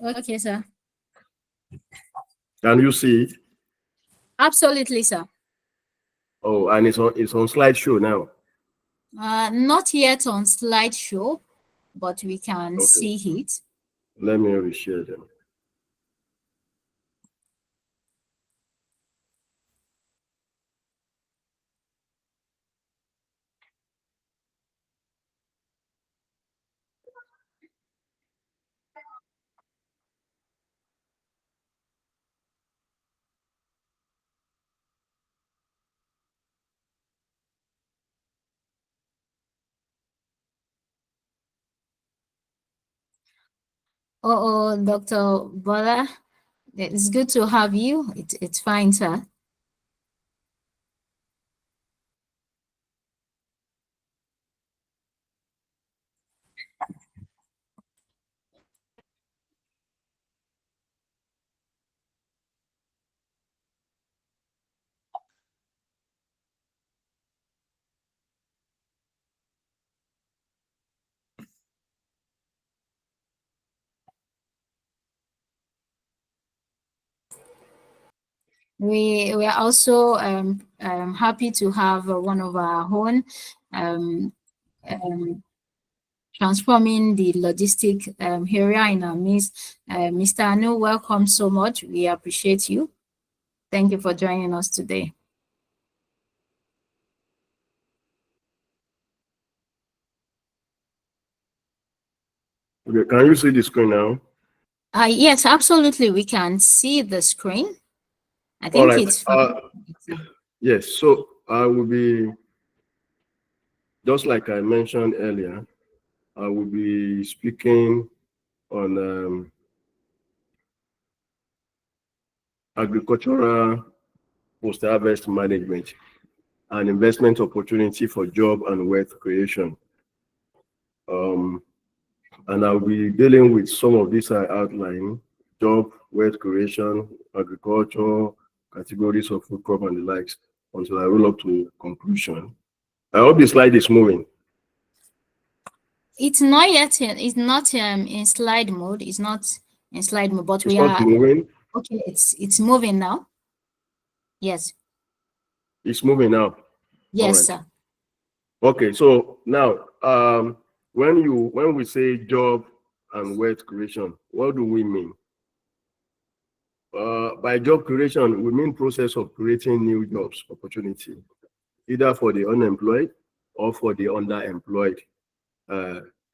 Okay, sir. Can you see it? Absolutely, sir. Oh, and it's on slideshow now. Not yet on slideshow, but we can Okay. see it. Let me reshare them. Oh, Dr. Bola, it's good to have you. It's fine, sir. We are also happy to have one of our own um, um, transforming the logistic area in our midst. Mr. Anu, welcome so much. We appreciate you. Thank you for joining us today. Okay, can you see the screen now? Yes, absolutely. We can see the screen. I All think right. it's fine. Yes. So I will be, just like I mentioned earlier, I will be speaking on agricultural post-harvest management and investment opportunity for job and wealth creation. And I'll be dealing with some of these I outline: job, wealth creation, agriculture, categories of food crop and the likes, until I roll up to conclusion. I hope the slide is moving. It's not yet in slide mode. It's not in slide mode, but It's we not are moving. okay. It's moving now. Yes. It's moving now. All Yes, right. sir. Okay. So now, when we say job and wealth creation, what do we mean? By job creation, we mean process of creating new jobs opportunity, either for the unemployed or for the underemployed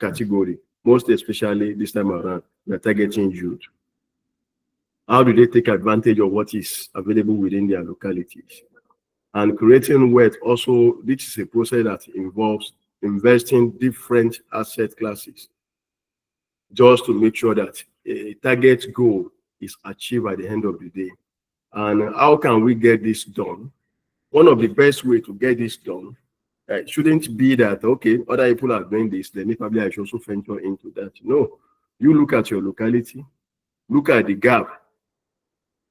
category. Most especially this time around, we are targeting youth. How do they take advantage of what is available within their localities? And creating wealth also, this is a process that involves investing different asset classes just to make sure that a target goal is achieved at the end of the day. And how can we get this done? One of the best way to get this done shouldn't be that, okay, other people are doing this, then probably I should also venture into that. No, you look at your locality, look at the gap.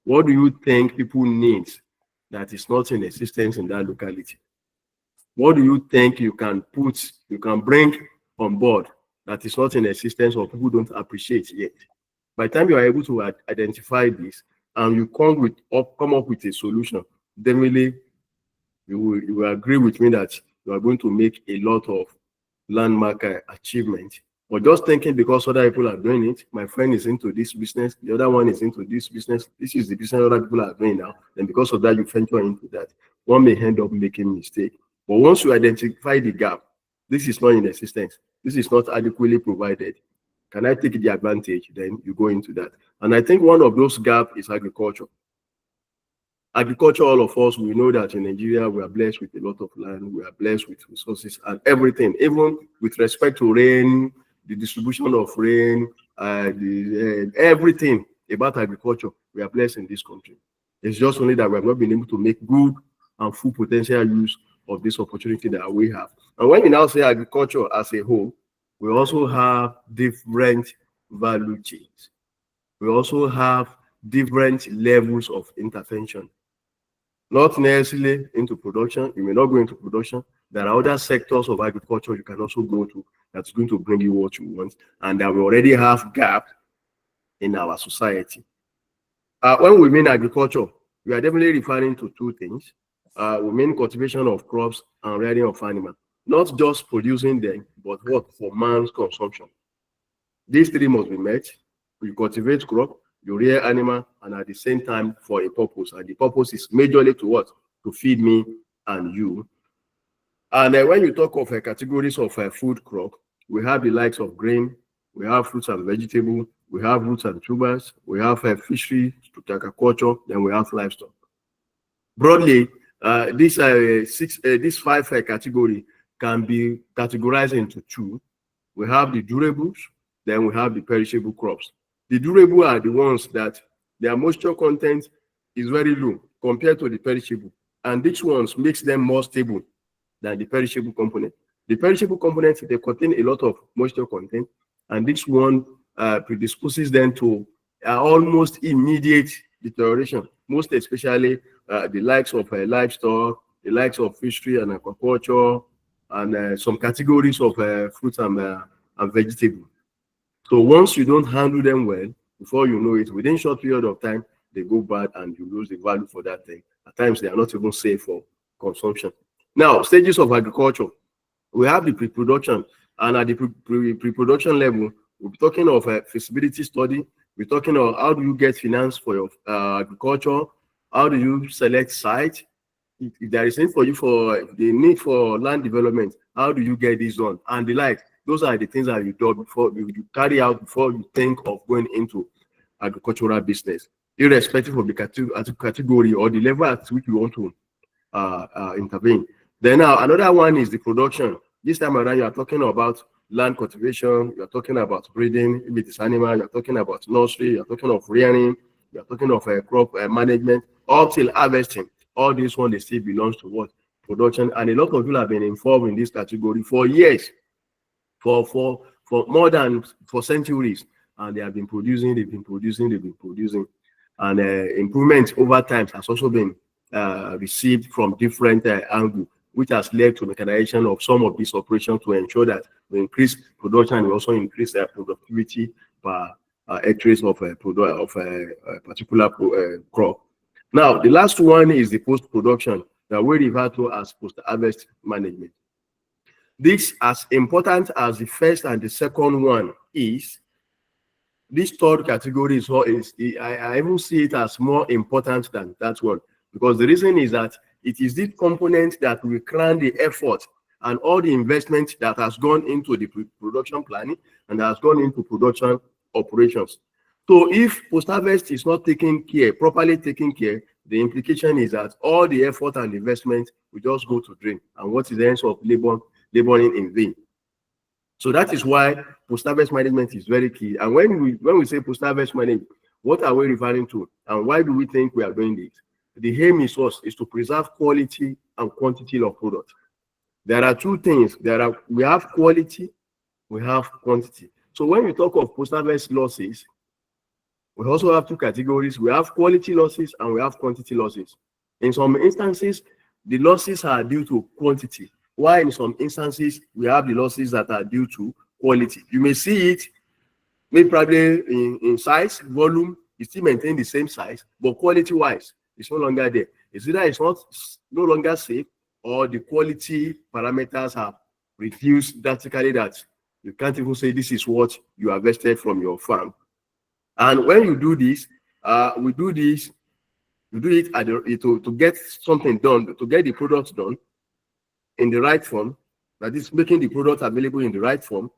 What do you think people need that is not in existence in that locality? What do you think you can bring on board that is not in existence or people don't appreciate yet? By the time you are able to identify this and you come up with a solution, then really you will agree with me that you are going to make a lot of landmark achievement. But just thinking because other people are doing it, my friend is into this business, the other one is into this business, this is the business other people are doing now, and because of that, you venture into that. One may end up making mistake. But once you identify the gap, this is not in existence, this is not adequately provided. Can I take the advantage? Then you go into that. And I think one of those gaps is agriculture. Agriculture, all of us, we know that in Nigeria, we are blessed with a lot of land, we are blessed with resources and everything, even with respect to rain, the distribution of rain, everything about agriculture, we are blessed in this country. It's just only that we have not been able to make good and full potential use of this opportunity that we have. And when we now say agriculture as a whole, we also have different value chains. We also have different levels of intervention. Not necessarily into production. You may not go into production. There are other sectors of agriculture you can also go to that's going to bring you what you want. And that we already have gap in our society. When we mean agriculture, we are definitely referring to two things. We mean cultivation of crops and rearing of animals, not just producing them, but what for man's consumption. These three must be met. You cultivate crop, you rear animal, and at the same time for a purpose. And the purpose is majorly to what? To feed me and you. And when you talk of categories of food crop, we have the likes of grain, we have fruits and vegetables, we have roots and tubers, we have fishery, agriculture, then we have livestock. Broadly, these five category can be categorized into two. We have the durables, then we have the perishable crops. The durable are the ones that their moisture content is very low compared to the perishable, and these ones makes them more stable than the perishable component. The perishable components, they contain a lot of moisture content, and this one predisposes them to almost immediate deterioration, most especially the likes of livestock, the likes of fishery and aquaculture, and some categories of fruits and vegetables. So once you don't handle them well, before you know it, within short period of time, they go bad and you lose the value for that thing. At times, they are not even safe for consumption. Now, stages of agriculture. We have the pre-production, and at the pre-production level, we're talking of a feasibility study. We're talking of how do you get finance for your agriculture? How do you select site? If there is need for you for the need for land development, how do you get this done? And the like. Those are the things that you do before you carry out before you think of going into agricultural business, irrespective of the category or the level at which you want to intervene. Then another one is the production. This time around, you are talking about land cultivation, you are talking about breeding, if it is animal, you are talking about nursery, you are talking of rearing, you are talking of crop management, up till harvesting. All this one, they still belongs to what? Production. And a lot of people have been involved in this category for years, for more than for centuries. And they have been producing, they've been producing. And improvement over time has also been received from different angles, which has led to mechanization of some of these operations to ensure that we increase production and we also increase productivity per hectares of a particular crop. Now, the last one is the post-production that we refer to as post-harvest management. This, as important as the first and the second one is, this third category I even see it as more important than that one, because the reason is that it is this component that will crown the effort and all the investment that has gone into the production planning and has gone into production operations. So if post-harvest is not properly taken care, the implication is that all the effort and investment will just go to drain, and what is the end of laboring in vain. So that is why post-harvest management is very key. And when we say post-harvest management, what are we referring to, and why do we think we are doing this? The aim is to preserve quality and quantity of product. There are two things. We have quality, we have quantity. So when we talk of post-harvest losses, we also have two categories. We have quality losses and we have quantity losses. In some instances, the losses are due to quantity, while in some instances, we have the losses that are due to quality. You may see it, maybe probably in size, volume, you still maintain the same size, but quality-wise, it's no longer there. It's either it's no longer safe, or the quality parameters have reduced drastically that you can't even say this is what you harvested from your farm. And when you do this, you do it to get something done, to get the product done in the right form, that is making the product available in the right form,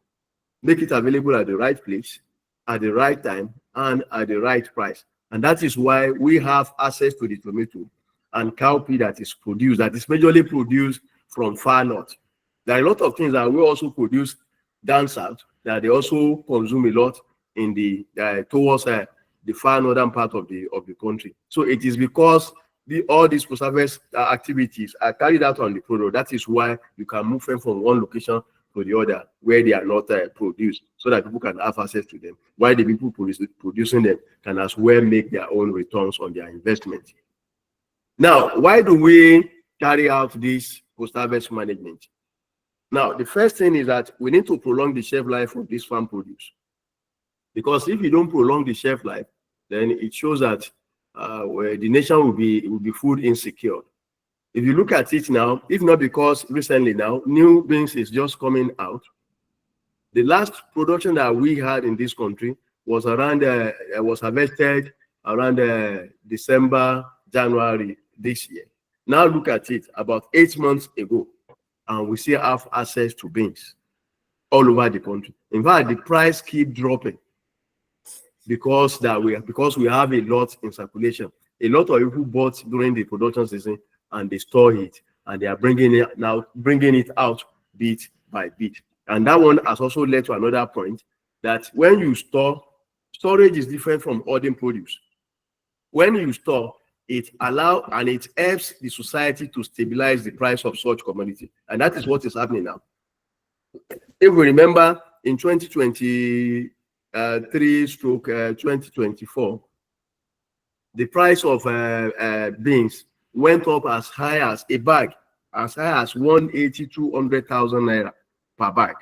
make it available at the right place, at the right time, and at the right price. And that is why we have access to the tomato and cowpea that is majorly produced from far north. There are a lot of things that we also produce down south that they also consume a lot in the towards the far northern part of the country. So it is because all these post-harvest activities are carried out on the product. That is why you can move them from one location to the other where they are not produced, so that people can have access to them, while the people producing them can as well make their own returns on their investment. Now, why do we carry out this post-harvest management? Now, the first thing is that we need to prolong the shelf life of this farm produce. Because if you don't prolong the shelf life, then it shows that the nation will be food insecure. If you look at it now, if not because recently now new beans is just coming out, the last production that we had in this country was around was harvested around December, January this year. Now look at it, about 8 months ago, and we still have access to beans all over the country. In fact, the price keep dropping because we have a lot in circulation. A lot of people bought during the production season and they store it, and they are bringing it out bit by bit. And that one has also led to another point, that when you store, storage is different from ordering produce. When you store, it allows and it helps the society to stabilize the price of such commodity. And that is what is happening now. If we remember in 2023 stroke 2024, the price of beans went up as high as a bag, as high as 180,000-200,000 naira per bag.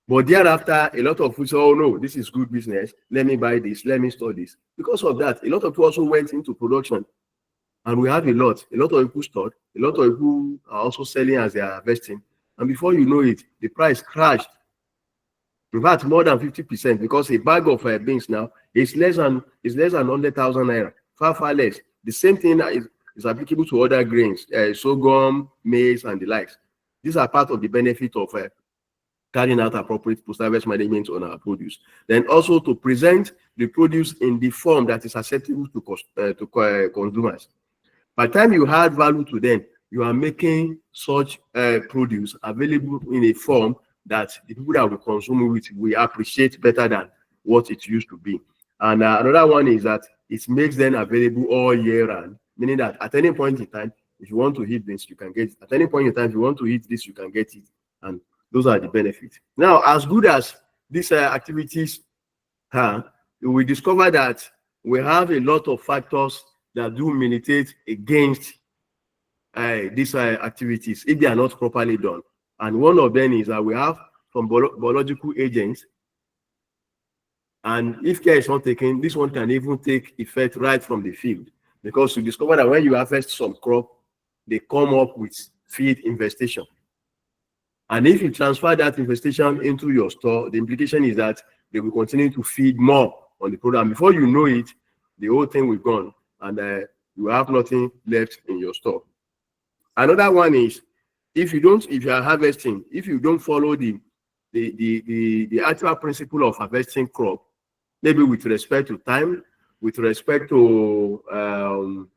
But thereafter, a lot of people say, oh no, this is good business. Let me buy this, let me store this. Because of that, a lot of people also went into production. And we have a lot of people stored, a lot of people are also selling as they are harvesting. And before you know it, the price crashed. In fact, more than 50%, because a bag of beans now is less than 100,000 naira, far less. The same thing is applicable to other grains, sorghum, maize, and the likes. These are part of the benefit of carrying out appropriate post-harvest management on our produce. Then also to present the produce in the form that is acceptable to consumers. By the time you add value to them, you are making such produce available in a form that the people that will consume it will appreciate better than what it used to be. And another one is that it makes them available all year round, meaning that at any point in time, if you want to eat this, you can get it. At any point in time, if you want to eat this, you can get it. And those are the benefits. Now, as good as these activities are, we discover that we have a lot of factors that do militate against these activities if they are not properly done. And one of them is that we have some biological agents. And if care is not taken, this one can even take effect right from the field. Because you discover that when you harvest some crop, they come up with feed infestation. And if you transfer that infestation into your store, the implication is that they will continue to feed more on the product. Before you know it, the whole thing will be gone, and you have nothing left in your store. Another one is if you are harvesting, if you don't follow the actual principle of harvesting crop, maybe with respect to time, with respect to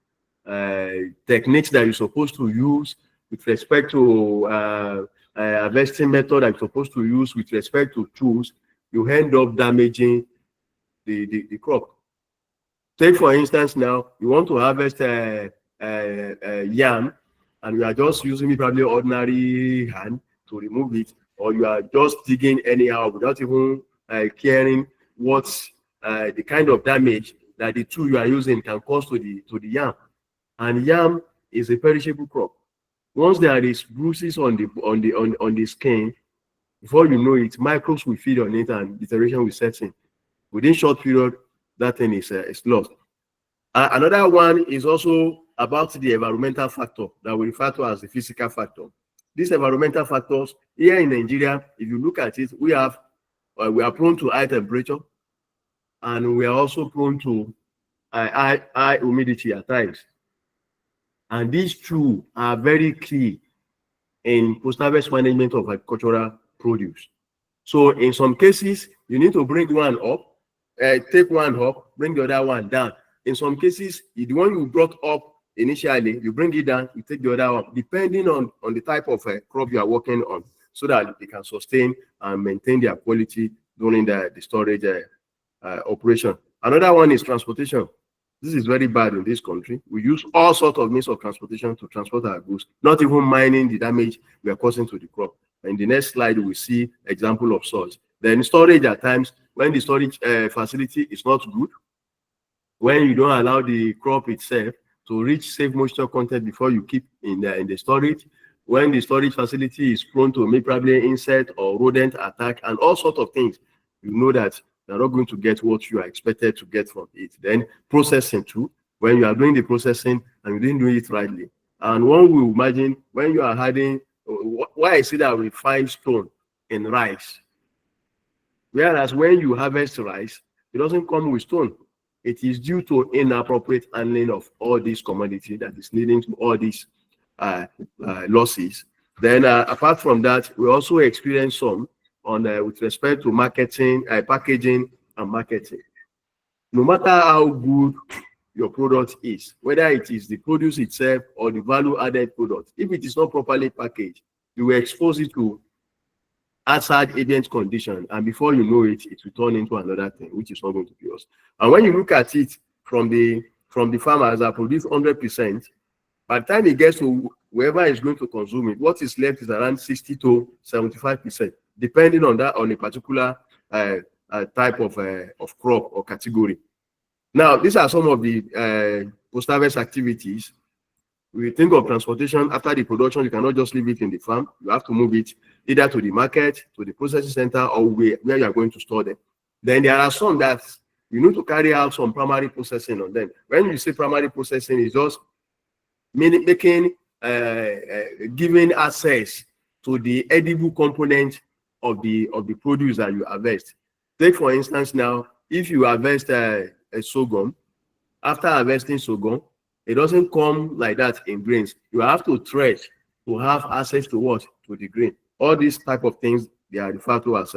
techniques that you're supposed to use, with respect to harvesting method that you're supposed to use, with respect to tools, you end up damaging the crop. Take for instance now, you want to harvest yam, and you are just using probably ordinary hand to remove it, or you are just digging anyhow without even caring what's the kind of damage that the tool you are using can cause to the yam. And yam is a perishable crop. Once there is bruises on the skin, before you know it, microbes will feed on it and deterioration will set in. Within short period, that thing is lost. Another one is also about the environmental factor that we refer to as the physical factor. These environmental factors here in Nigeria, if you look at it, we are prone to high temperature, and we are also prone to high humidity at times. And these two are very key in post-harvest management of agricultural produce. So in some cases, you need to bring one up, take one up, bring the other one down. In some cases, the one you brought up initially, you bring it down, you take the other one, depending on the type of crop you are working on, so that they can sustain and maintain their quality during the storage operation. Another one is transportation. This is very bad in this country. We use all sorts of means of transportation to transport our goods, not even minding the damage we are causing to the crop. In the next slide, we see example of such. Then storage at times, when the storage facility is not good, when you don't allow the crop itself to reach safe moisture content before you keep in the storage, when the storage facility is prone to maybe probably insect or rodent attack and all sorts of things, you know that you're not going to get what you are expected to get from it. Then processing too, when you are doing the processing and you didn't do it rightly. And one will imagine when you are adding, why I say that we find stone in rice. Whereas when you harvest rice, it doesn't come with stone. It is due to inappropriate handling of all these commodities that is leading to all these losses. Then apart from that, we also experience some on with respect to marketing, packaging and marketing. No matter how good your product is, whether it is the produce itself or the value added product, if it is not properly packaged, you will expose it to hazard agent condition, and before you know it, it will turn into another thing, which is not going to be us. And when you look at it from the farmers that produce 100%, by the time it gets to whoever is going to consume it, what is left is around 60 to 75%, depending on that, on a particular type of crop or category. Now, these are some of the post-harvest activities. We think of transportation after the production. You cannot just leave it in the farm. You have to move it either to the market, to the processing center, or where you are going to store them. Then there are some that you need to carry out some primary processing on them. When you say primary processing, it's just making, giving access to the edible component of the produce that you harvest. Take for instance now, if you harvest a sorghum, after harvesting sorghum, it doesn't come like that in grains. You have to thresh to have access to what? To the grain. All these type of things, they are referred to as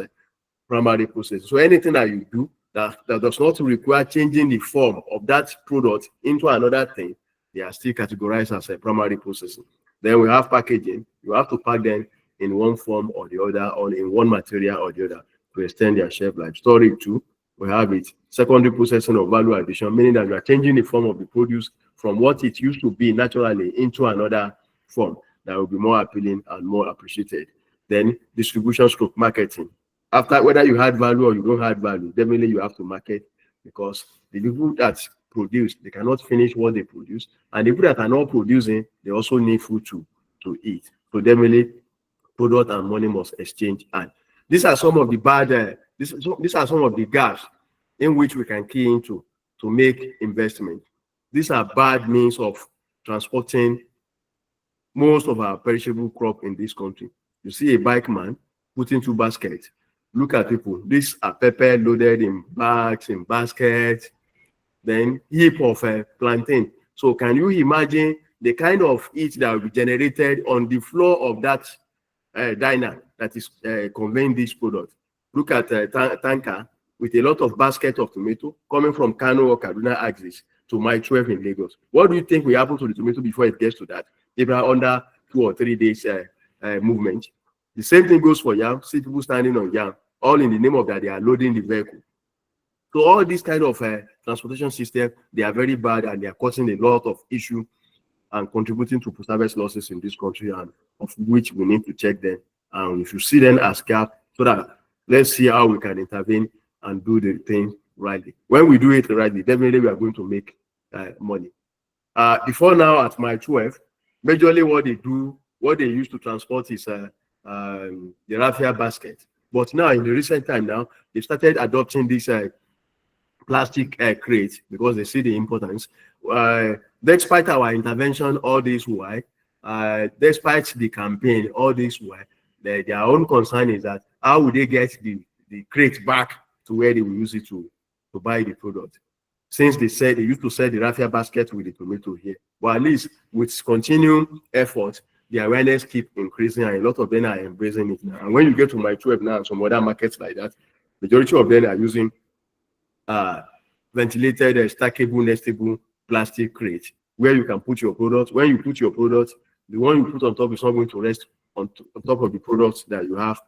primary processing. So anything that you do that does not require changing the form of that product into another thing, they are still categorized as a primary processing. Then we have packaging. You have to pack them in one form or the other, or in one material or the other, to extend their shelf life. Storage too, we have it. Secondary processing of value addition, meaning that you are changing the form of the produce from what it used to be naturally into another form that will be more appealing and more appreciated. Then distribution stroke marketing. After, whether you add value or you don't add value, definitely you have to market, because the people that produce, they cannot finish what they produce, and the people that are not producing, they also need food to eat. So definitely product and money must exchange. And these are some of the bad, these are some of the gaps in which we can key into to make investment. These are bad means of transporting most of our perishable crop in this country. You see a bike man putting two baskets. Look at people. These are pepper loaded in bags, in baskets, then heap of plantain. So can you imagine the kind of heat that will be generated on the floor of that diner that is conveying this product? Look at a tanker with a lot of basket of tomato coming from Kano or Kaduna axis to Mile 12 in Lagos. What do you think will happen to the tomato before it gets to that? If they are under 2 or 3 days movement. The same thing goes for yam. See people standing on yam, all in the name of that they are loading the vehicle. So all these kind of transportation system, they are very bad, and they are causing a lot of issue and contributing to post-harvest losses in this country, and of which we need to check them. And if you see them as gap, so that let's see how we can intervene and do the thing rightly. When we do it rightly, definitely we are going to make money. Before now at Mile 12, majorly what they use to transport is the raffia basket. But now in the recent time now, they started adopting this plastic crate because they see the importance. Despite our intervention all this while, despite the campaign all this while, their own concern is that how would they get the crate back to where they will use it to buy the product, since they said they used to sell the raffia basket with the tomato here. But at least with continued effort, the awareness keep increasing, and a lot of them are embracing it now. And when you get to Mile 12 now and some other markets like that, majority of them are using ventilated, stackable, nestable plastic crate where you can put your product. When you put your product, the one you put on top is not going to rest on top of the products that you have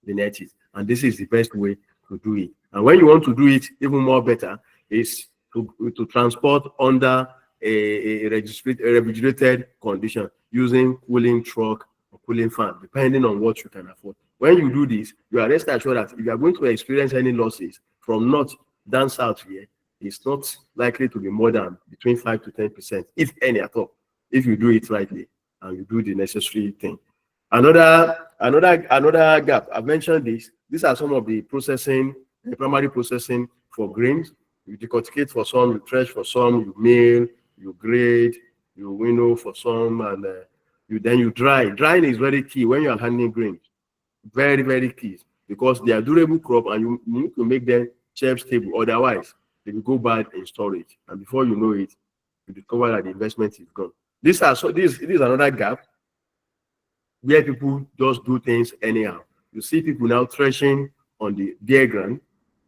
beneath it. And this is the best way to do it. And when you want to do it even more better, is to transport under a refrigerated condition using cooling truck or cooling fan, depending on what you can afford. When you do this, you are rest assured that if you are going to experience any losses from north down south here, it's not likely to be more than between 5 to 10%, if any at all, if you do it rightly and you do the necessary thing. Another gap, I've mentioned this. These are some of the processing primary processing for grains. You decorticate for some, you thresh for some, you mill, you grade, you winnow for some, and you dry. Drying is very key when you are handling grains. Very, very key, because they are durable crop and you need to make them shelf stable. Otherwise, they will go bad in storage. And before you know it, you discover that the investment is gone. This is another gap where people just do things anyhow. You see people now threshing on the bare ground.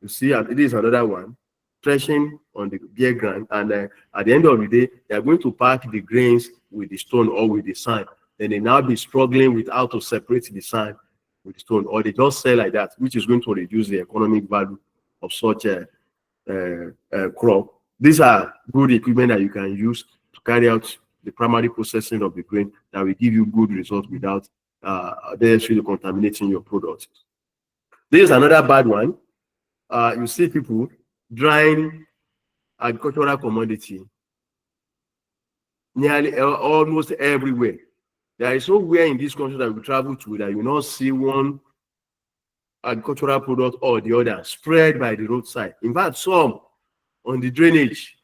You see, it is another one, threshing on the bare ground. And at the end of the day, they are going to pack the grains with the stone or with the sand. Then they now be struggling with how to separate the sand with the stone, or they just sell like that, which is going to reduce the economic value of such a crop. These are good equipment that you can use to carry out the primary processing of the grain that will give you good results without necessarily contaminating your product. This is another bad one. You see people drying agricultural commodity nearly almost everywhere. There is nowhere in this country that we travel to that you not see one agricultural product or the other spread by the roadside. In fact, some on the drainage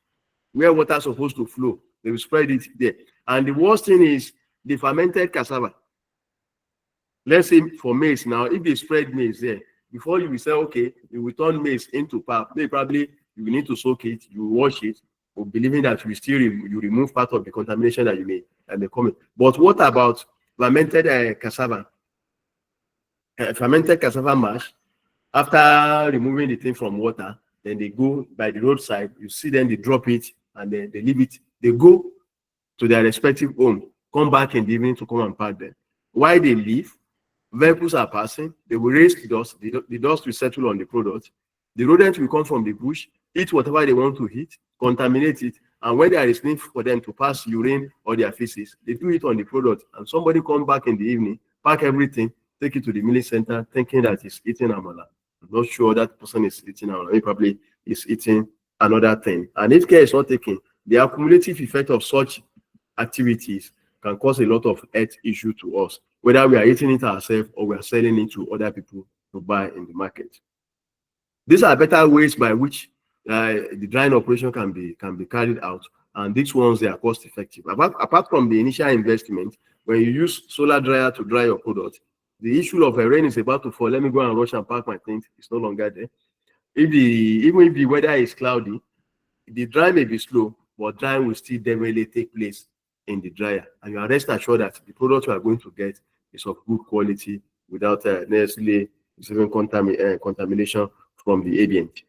where water is supposed to flow, they will spread it there. And the worst thing is the fermented cassava. Let's say for maize now, if they spread maize there, before you will say, okay, you will turn maize into pap, probably you will need to soak it, you will wash it, or believing that you still you remove part of the contamination that you may come in. But what about fermented cassava? Fermented cassava mash, after removing the thing from water, then they go by the roadside, you see them, they drop it, and then they leave it. They go to their respective home, come back in the evening to come and pack them. While they leave, vehicles are passing, they will raise the dust, the dust will settle on the product. The rodents will come from the bush, eat whatever they want to eat, contaminate it, and when there is need for them to pass urine or their feces, they do it on the product, and somebody come back in the evening, pack everything, take it to the milling center, thinking that it's eating amala. I'm not sure that person is eating amala. He probably is eating another thing. And if care is not taken, the accumulative effect of such activities can cause a lot of health issue to us, whether we are eating it ourselves or we are selling it to other people to buy in the market. These are better ways by which the drying operation can be carried out, and these ones, they are cost effective. Apart from the initial investment, when you use solar dryer to dry your product, the issue of a rain is about to fall, let me go and rush and pack my things, it's no longer there. Even if the weather is cloudy, the dry may be slow, but drying will still definitely take place in the dryer, and you are rest assured that the product you are going to get is of good quality without necessarily receiving contamination from the ambient.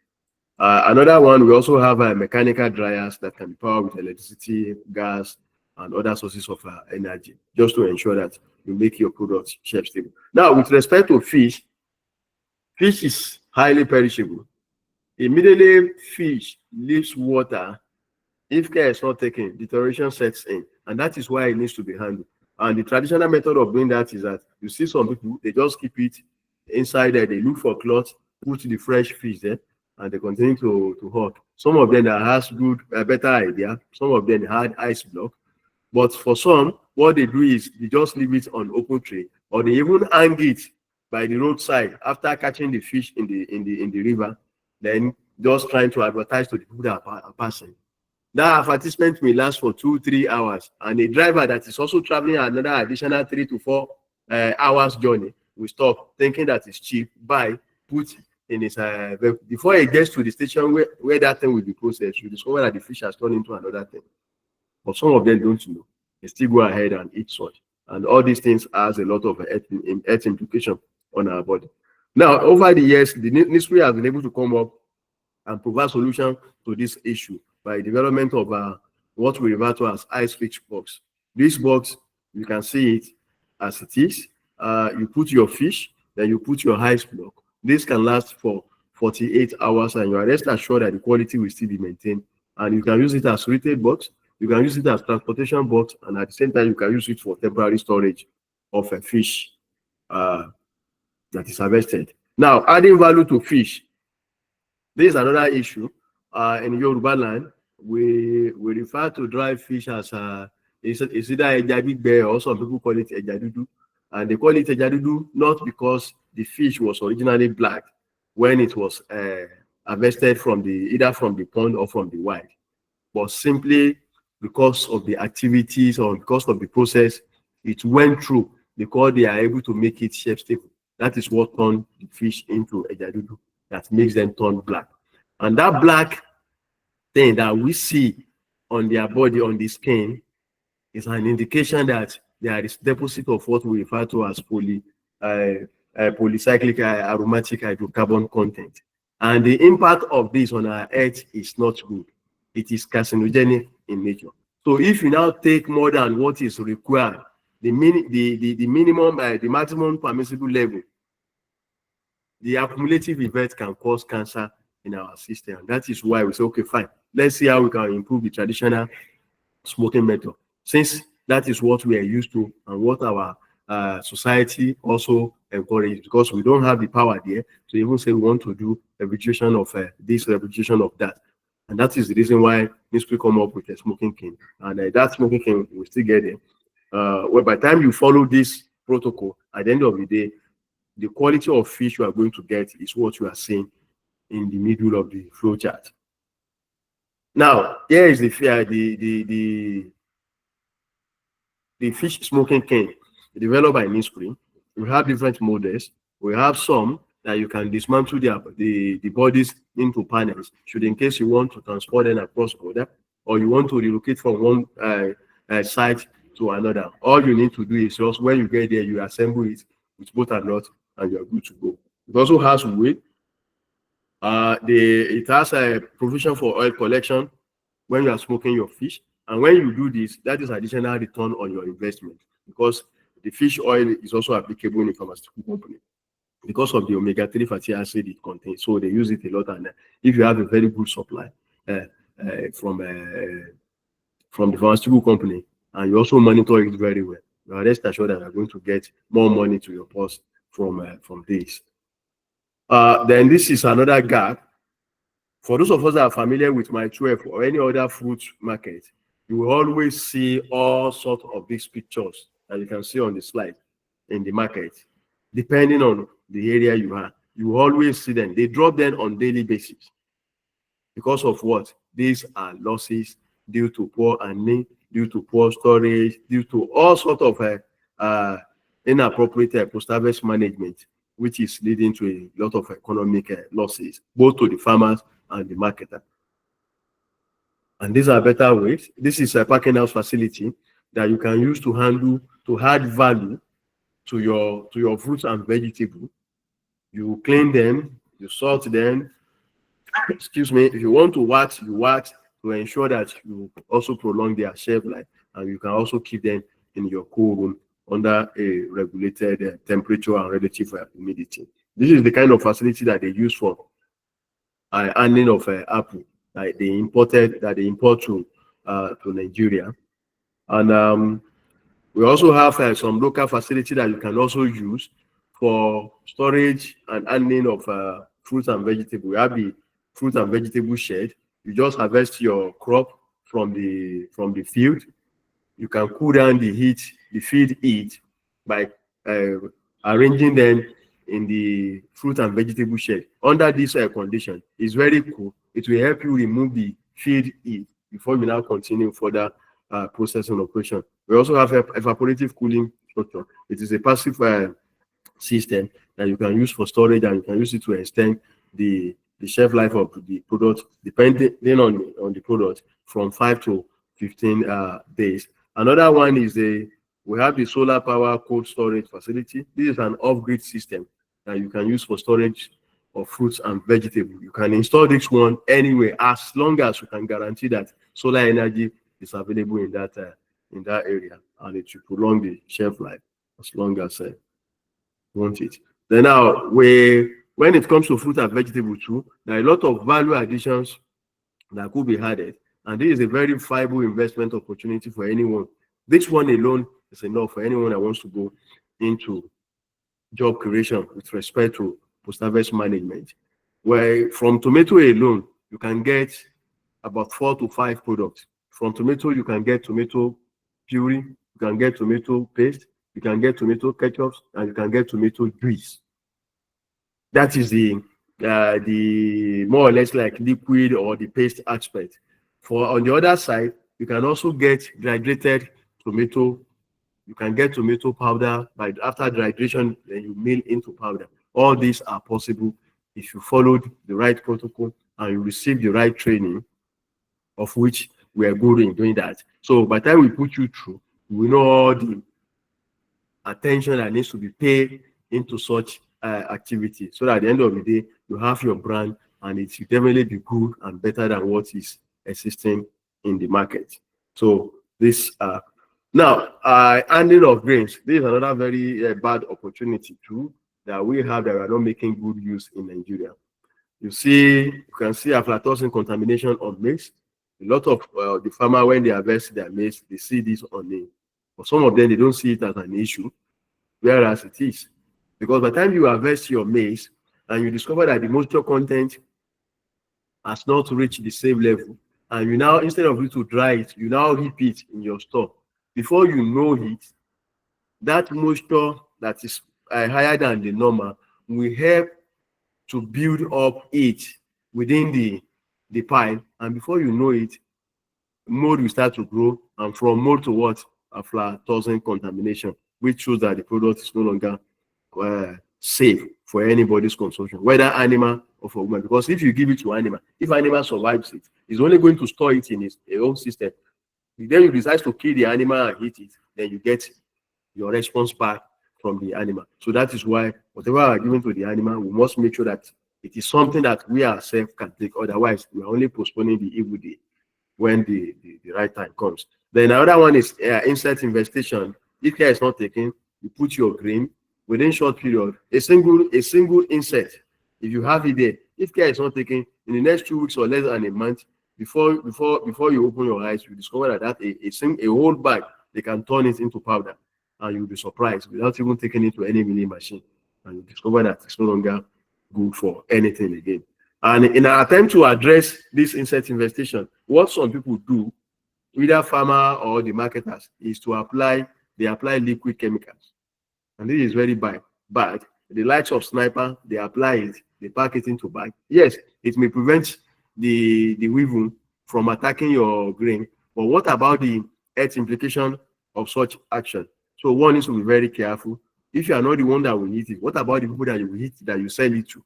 Another one, we also have mechanical dryers that can be powered with electricity, gas, and other sources of energy, just to ensure that you make your product shelf stable. Now, with respect to fish is highly perishable. Immediately fish leaves water, if care is not taken, deterioration sets in, and that is why it needs to be handled. And the traditional method of doing that is that you see some people, they just keep it inside there, they look for cloth, put the fresh fish there, and they continue to hawk. Some of them that has better idea, some of them had ice block, but for some, what they do is they just leave it on open tray, or they even hang it by the roadside after catching the fish in the river, then just trying to advertise to the people that are passing. That advertisement may last for 2-3 hours, and a driver that is also traveling another additional 3 to 4 hours journey will stop, thinking that it's cheap, buy, put in his before he gets to the station where that thing will be processed, you discover that the fish has turned into another thing. But some of them don't know. They still go ahead and eat such. And all these things has a lot of health implication on our body. Now, over the years, the industry has been able to come up and provide solution to this issue by development of what we refer to as ice fix box. This box, you can see it as it is. You put your fish, then you put your ice block. This can last for 48 hours, and you are rest assured that the quality will still be maintained. And you can use it as retail box, you can use it as transportation box, and at the same time, you can use it for temporary storage of a fish that is harvested. Now, adding value to fish. This is another issue. In Yoruba land, we refer to dry fish as it's either eja gbigbe, or some people call it eja dudu. And they call it eja dudu not because the fish was originally black, when it was harvested from either from the pond or from the wild, but simply because of the activities or because of the process it went through, because they are able to make it shelf stable. That is what turned the fish into ejadudu, that makes them turn black. And that black thing that we see on their body, on the skin, is an indication that there is deposit of what we refer to as polycyclic aromatic hydrocarbon content. And the impact of this on our health is not good. It is carcinogenic in nature. So if you now take more than what is required, the minimum, the maximum permissible level, the accumulative effect can cause cancer in our system. And that is why we say, okay, fine, let's see how we can improve the traditional smoking method, since that is what we are used to and what our society also encourages, because we don't have the power there to even say we want to do reputation of this, reputation of that. And that is the reason why this will come up with a smoking cane. And that smoking cane will still get it. Well, by the time you follow this protocol, at the end of the day, the quality of fish you are going to get is what you are seeing in the middle of the flow chart. Now, here is the fish smoking cane developed by Nispring. We have different models. We have some that you can dismantle the bodies into panels, should in case you want to transport them across border, or you want to relocate from one site to another. All you need to do is just when you get there, you assemble it with both and not, and you're good to go. It also has weight. It has a provision for oil collection when you are smoking your fish. And when you do this, that is additional return on your investment, because the fish oil is also applicable in a pharmaceutical company because of the omega-3 fatty acid it contains. So they use it a lot. And if you have a very good supply from the pharmaceutical company, and you also monitor it very well, you are rest assured that you are going to get more money to your purse from this. Then this is another gap. For those of us that are familiar with my 12 or any other fruit market, you will always see all sorts of these pictures that you can see on the slide in the market. Depending on the area you are, you will always see them. They drop them on daily basis. Because of what? These are losses due to poor handling, due to poor storage, due to all sorts of inappropriate post-harvest management, which is leading to a lot of economic losses, both to the farmers and the marketer. And these are better ways. This is a packing house facility that you can use to handle, to add value to your fruits and vegetables. You clean them, you salt them. Excuse me. If you want to wax, you wax to ensure that you also prolong their shelf life, and you can also keep them in your cool room under a regulated temperature and relative humidity. This is the kind of facility that they use for handling of apple that they import to Nigeria. And we also have some local facility that you can also use for storage and handling of fruits and vegetables. We have the fruit and vegetable shed. You just harvest your crop from the field. You can cool down the feed heat by arranging them in the fruit and vegetable shed. Under this condition, it's very cool. It will help you remove the feed heat before you now continue further processing operation. We also have evaporative cooling structure. It is a passive system that you can use for storage, and you can use it to extend the shelf life of the product, depending on the product, from 5 to 15 days. Another one is we have the solar power cold storage facility. This is an off-grid system that you can use for storage of fruits and vegetables. You can install this one anywhere as long as you can guarantee that solar energy is available in that area, and it will prolong the shelf life as long as you want it. Then now, when it comes to fruit and vegetable too, there are a lot of value additions that could be added, and this is a very viable investment opportunity for anyone. This one alone is enough for anyone that wants to go into job creation with respect to post-harvest management. Where from tomato alone, you can get about 4 to 5 products. From tomato, you can get tomato puree, you can get tomato paste, you can get tomato ketchup, and you can get tomato juice. That is the the more or less like liquid or the paste aspect. For on the other side, you can also get dehydrated tomato. You can get tomato powder by after dehydration, then you mill into powder. All these are possible if you followed the right protocol and you receive the right training, of which we are good in doing that. So by the time we put you through, we know all the attention that needs to be paid into such activity, so that at the end of the day, you have your brand and it will definitely be good and better than what is existing in the market. So this now handling of grains. This is another very bad opportunity too that we have that we are not making good use in Nigeria. You can see aflatoxin contamination on maize. A lot of the farmer, when they harvest their maize, they see this on it. But some of them, they don't see it as an issue, whereas it is. Because by the time you harvest your maize and you discover that the moisture content has not reached the same level, and you now, instead of you to dry it, you now heap it in your store. Before you know it, that moisture that is higher than the normal will help to build up it within the pile, and before you know it, mold will start to grow, and from mold to what? Aflatoxin contamination, which shows that the product is no longer safe for anybody's consumption, whether animal or for woman. Because if you give it to animal, if animal survives it, it's only going to store it in its own system. Then you decide to kill the animal and eat it, then you get your response back from the animal. So that is why whatever we are giving to the animal, we must make sure that it is something that we ourselves can take. Otherwise, we are only postponing the evil day when the right time comes. Then another one is insect infestation. If care is not taken, you put your grain within short period, a single insect. If you have it there, if care is not taken, in the next 2 weeks or less than a month, before you open your eyes, you discover that a whole bag, they can turn it into powder, and you'll be surprised without even taking it to any milling machine, and you discover that it's no longer good for anything again. And in an attempt to address this insect infestation, what some people do, either farmer or the marketers, is to apply liquid chemicals. And this is very bad. The likes of sniper, they apply it, they pack it into bag. Yes, it may prevent the weevil from attacking your grain, but what about the health implication of such action? So one needs to be very careful. If you are not the one that will eat it, what about the people that you will eat, that you sell it to?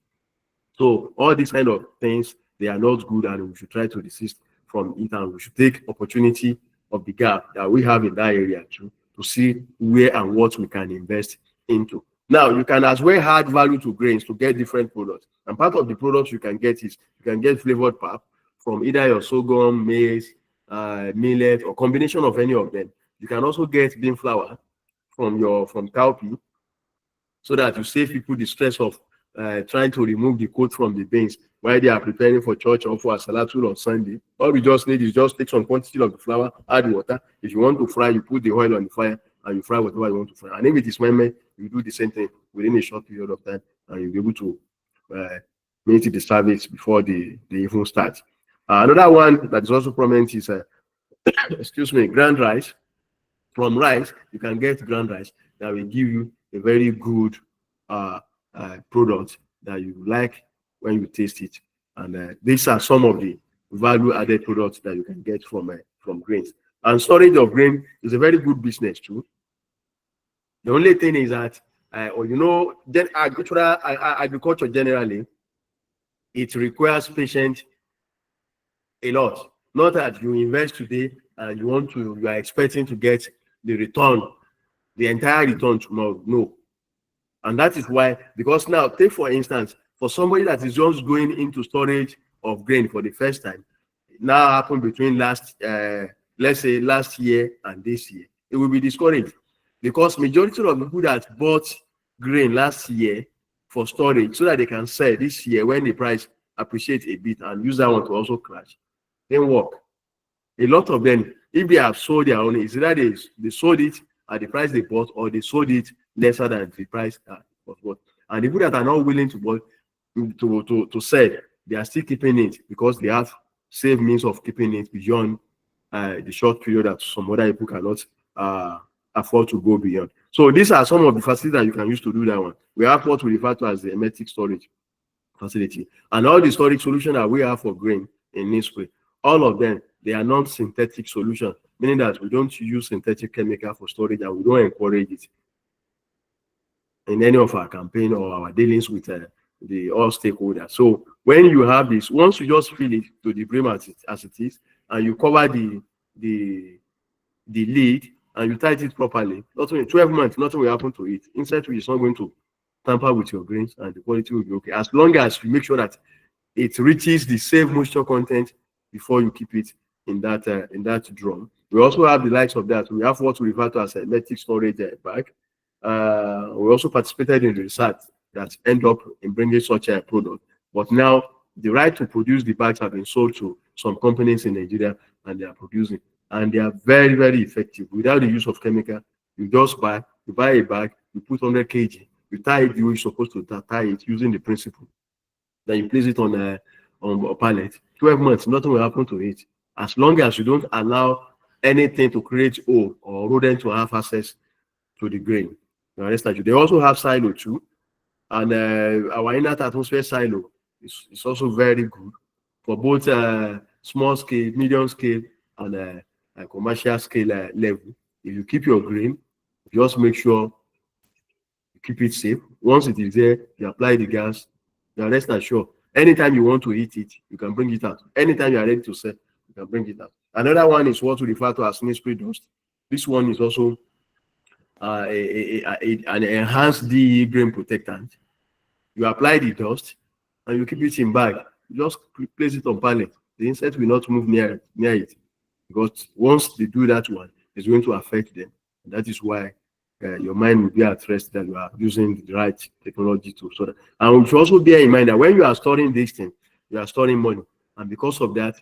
So all these kind of things, they are not good, and we should try to desist from it, and we should take opportunity of the gap that we have in that area too, to see where and what we can invest into. Now, you can as well add value to grains to get different products. And part of the products you can get is you can get flavored pap from either your sorghum, maize, millet, or combination of any of them. You can also get bean flour from cowpea, so that you save people the stress of trying to remove the coat from the beans while they are preparing for church or for a salatu on Sunday. All we just need is just take some quantity of the flour, add water. If you want to fry, you put the oil on the fire and you fry whatever you want to fry. And if it is meme, you do the same thing within a short period of time, and you'll be able to meet the service before the even start. Another one that is also prominent is excuse me, ground rice. From rice, you can get ground rice that will give you a very good product that you like when you taste it. And these are some of the value-added products that you can get from grains. And storage of grain is a very good business too. The only thing is that, agriculture generally, it requires patience a lot. Not that you invest today and you are expecting to get the return, the entire return tomorrow. No. And that is why, because now, take for instance, for somebody that is just going into storage of grain for the first time, now happened between let's say last year and this year, it will be discouraged, because majority of people that bought grain last year for storage so that they can sell this year when the price appreciates a bit and use that one to also crash, then work. A lot of them, if they have sold their own, it's either they sold it at the price they bought, or they sold it lesser than the price that was bought. And the people that are not willing to sell, they are still keeping it because they have safe means of keeping it beyond the short period that some other people cannot afford to go beyond. So these are some of the facilities that you can use to do that one. We have what we refer to as the hermetic storage. facility. And all the storage solution that we have for grain in this way, all of them, they are not synthetic solutions, meaning that we don't use synthetic chemical for storage and we don't encourage it in any of our campaign or our dealings with the all stakeholders. So when you have this, once you just fill it to the brim as it is, and you cover the lid and you tight it properly, nothing in 12 months, nothing will happen to it. Insect is not going to tamper with your grains and the quality will be okay. As long as you make sure that it reaches the safe moisture content before you keep it in that drum. We also have the likes of that. We have what we refer to as a hermetic storage bag. We also participated in the research that end up in bringing such a product. But now the right to produce the bags have been sold to some companies in Nigeria, and they are producing, and they are very, very effective without the use of chemical. You just buy a bag, you put 100 kg, you tie it the way you're supposed to tie it using the principle. Then you place it on a pallet. 12 months, nothing will happen to it. As long as you don't allow anything to create hole or rodent to have access to the grain. They also have silo too, and our inner atmosphere silo is also very good for both small scale, medium scale, and commercial scale level. If you keep your grain, just make sure you keep it safe. Once it is there, you apply the gas. Now rest assured, anytime you want to eat it, you can bring it out. Anytime you are ready to sell, you can bring it out. Another one is what we refer to as spray dust. This one is also an enhanced DE grain protectant. You apply the dust and you keep it in bag. You just place it on pallet. The insect will not move near it, because once they do that one, it's going to affect them. And that is why your mind will be at rest that you are using the right technology to store. And we should also bear in mind that when you are storing this thing, you are storing money, and because of that,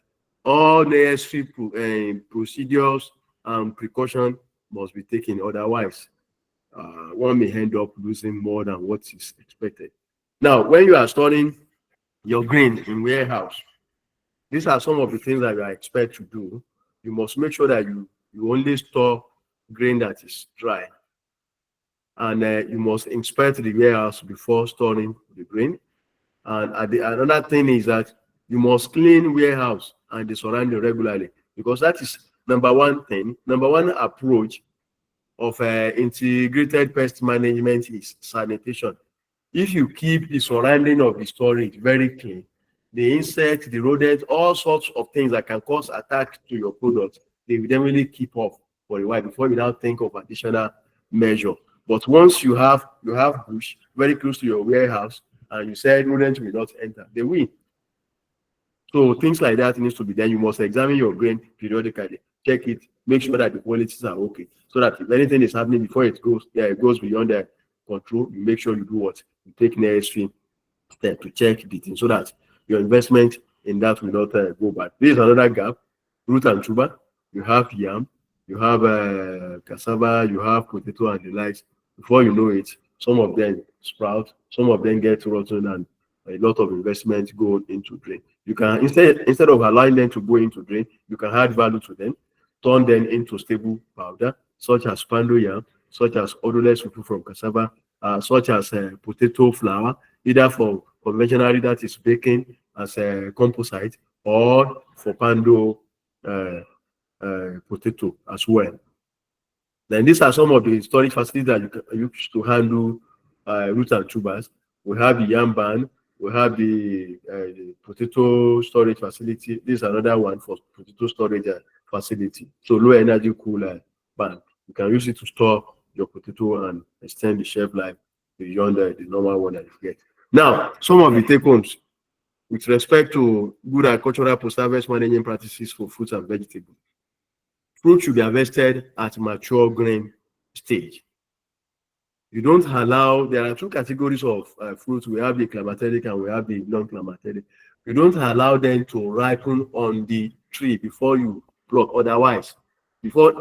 all necessary procedures and precautions must be taken. Otherwise, one may end up losing more than what is expected. Now, when you are storing your grain in warehouse, these are some of the things that you are expected to do. You must make sure that you only store grain that is dry, and you must inspect the warehouse before storing the grain. And another thing is that you must clean warehouse and the surrounding regularly, because that is number one approach of integrated pest management is sanitation. If you keep the surrounding of the storage very clean, the insect, the rodent, all sorts of things that can cause attack to your product, they will definitely keep off for a while before you now think of additional measure. But once you have bush very close to your warehouse and you said rodents will not enter, they will. So things like that needs to be done. You must examine your grain periodically, check it, make sure that the qualities are okay, so that if anything is happening before it goes beyond the control, you make sure you do what? You take necessary step to check the thing so that your investment in that will not go bad. This is another gap. Root and tuber. You have yam, you have cassava, you have potato and the likes. Before you know it, some of them sprout, some of them get rotten, and a lot of investment go into drain. You can instead of allowing them to go into drain, you can add value to them, turn them into stable powder, such as pando yam, such as odorless fufu from cassava, such as potato flour, either for conventionally that is baking as a composite, or for pando potato as well. Then these are some of the storage facilities that you can use to handle roots and tubers. We have the yam barn, we have the potato storage facility. This is another one for potato storage facility. So low energy cooler barn. You can use it to store your potato and extend the shelf life beyond the normal one that you get. Now, some of the take-homes with respect to good agricultural post-harvest management practices for fruits and vegetables. Fruit should be harvested at mature grain stage. You don't allow, there are two categories of fruits. We have the climateric and we have the non-climateric. You don't allow them to ripen on the tree before you pluck. Otherwise,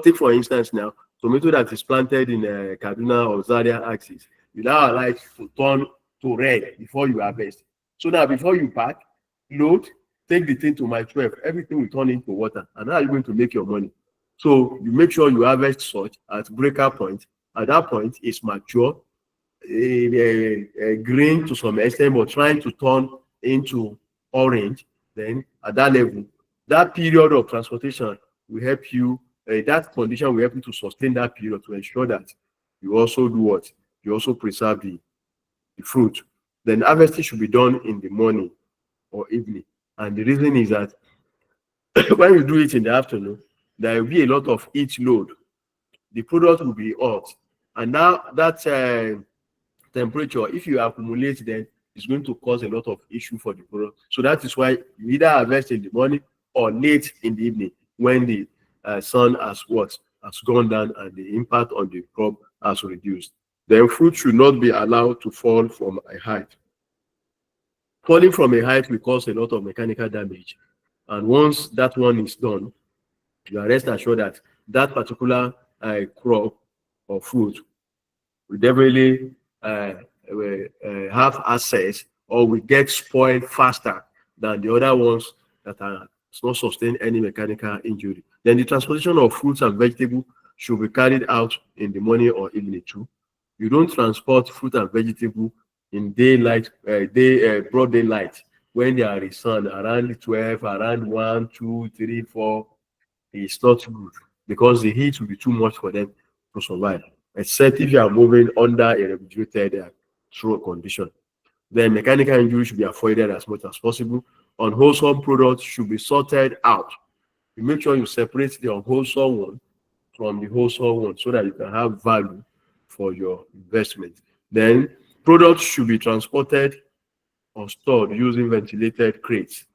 take for instance now, tomato that is planted in Kaduna or Zaria axis, you now allow it to turn to red before you harvest. So that before you pack, load, take the thing to my 12, everything will turn into water. And how are you going to make your money? So you make sure you harvest such at breaker point. At that point, it's mature, green to some extent, but trying to turn into orange, then at that level, that period of transportation will help you, that condition will help you to sustain that period to ensure that you also do what? You also preserve the fruit. Then harvesting should be done in the morning or evening. And the reason is that when you do it in the afternoon, there will be a lot of heat load. The product will be hot. And now that temperature, if you accumulate, then it's going to cause a lot of issue for the product. So that is why you either harvest in the morning or late in the evening when the sun has gone down and the impact on the crop has reduced. Then fruit should not be allowed to fall from a height. Falling from a height will cause a lot of mechanical damage. And once that one is done, you are rest assured that that particular crop or fruit will definitely have access or will get spoiled faster than the other ones that are not sustain any mechanical injury. Then the transportation of fruits and vegetables should be carried out in the morning or evening too. You don't transport fruit and vegetable in daylight, broad daylight when there is sun around 12, around 1, 2, 3, 4. It's not good because the heat will be too much for them to survive, except if you are moving under a refrigerated through condition. Then mechanical injury should be avoided as much as possible. Unwholesome products should be sorted out. You make sure you separate the unwholesome one from the wholesome one so that you can have value for your investment. Then products should be transported or stored using ventilated crates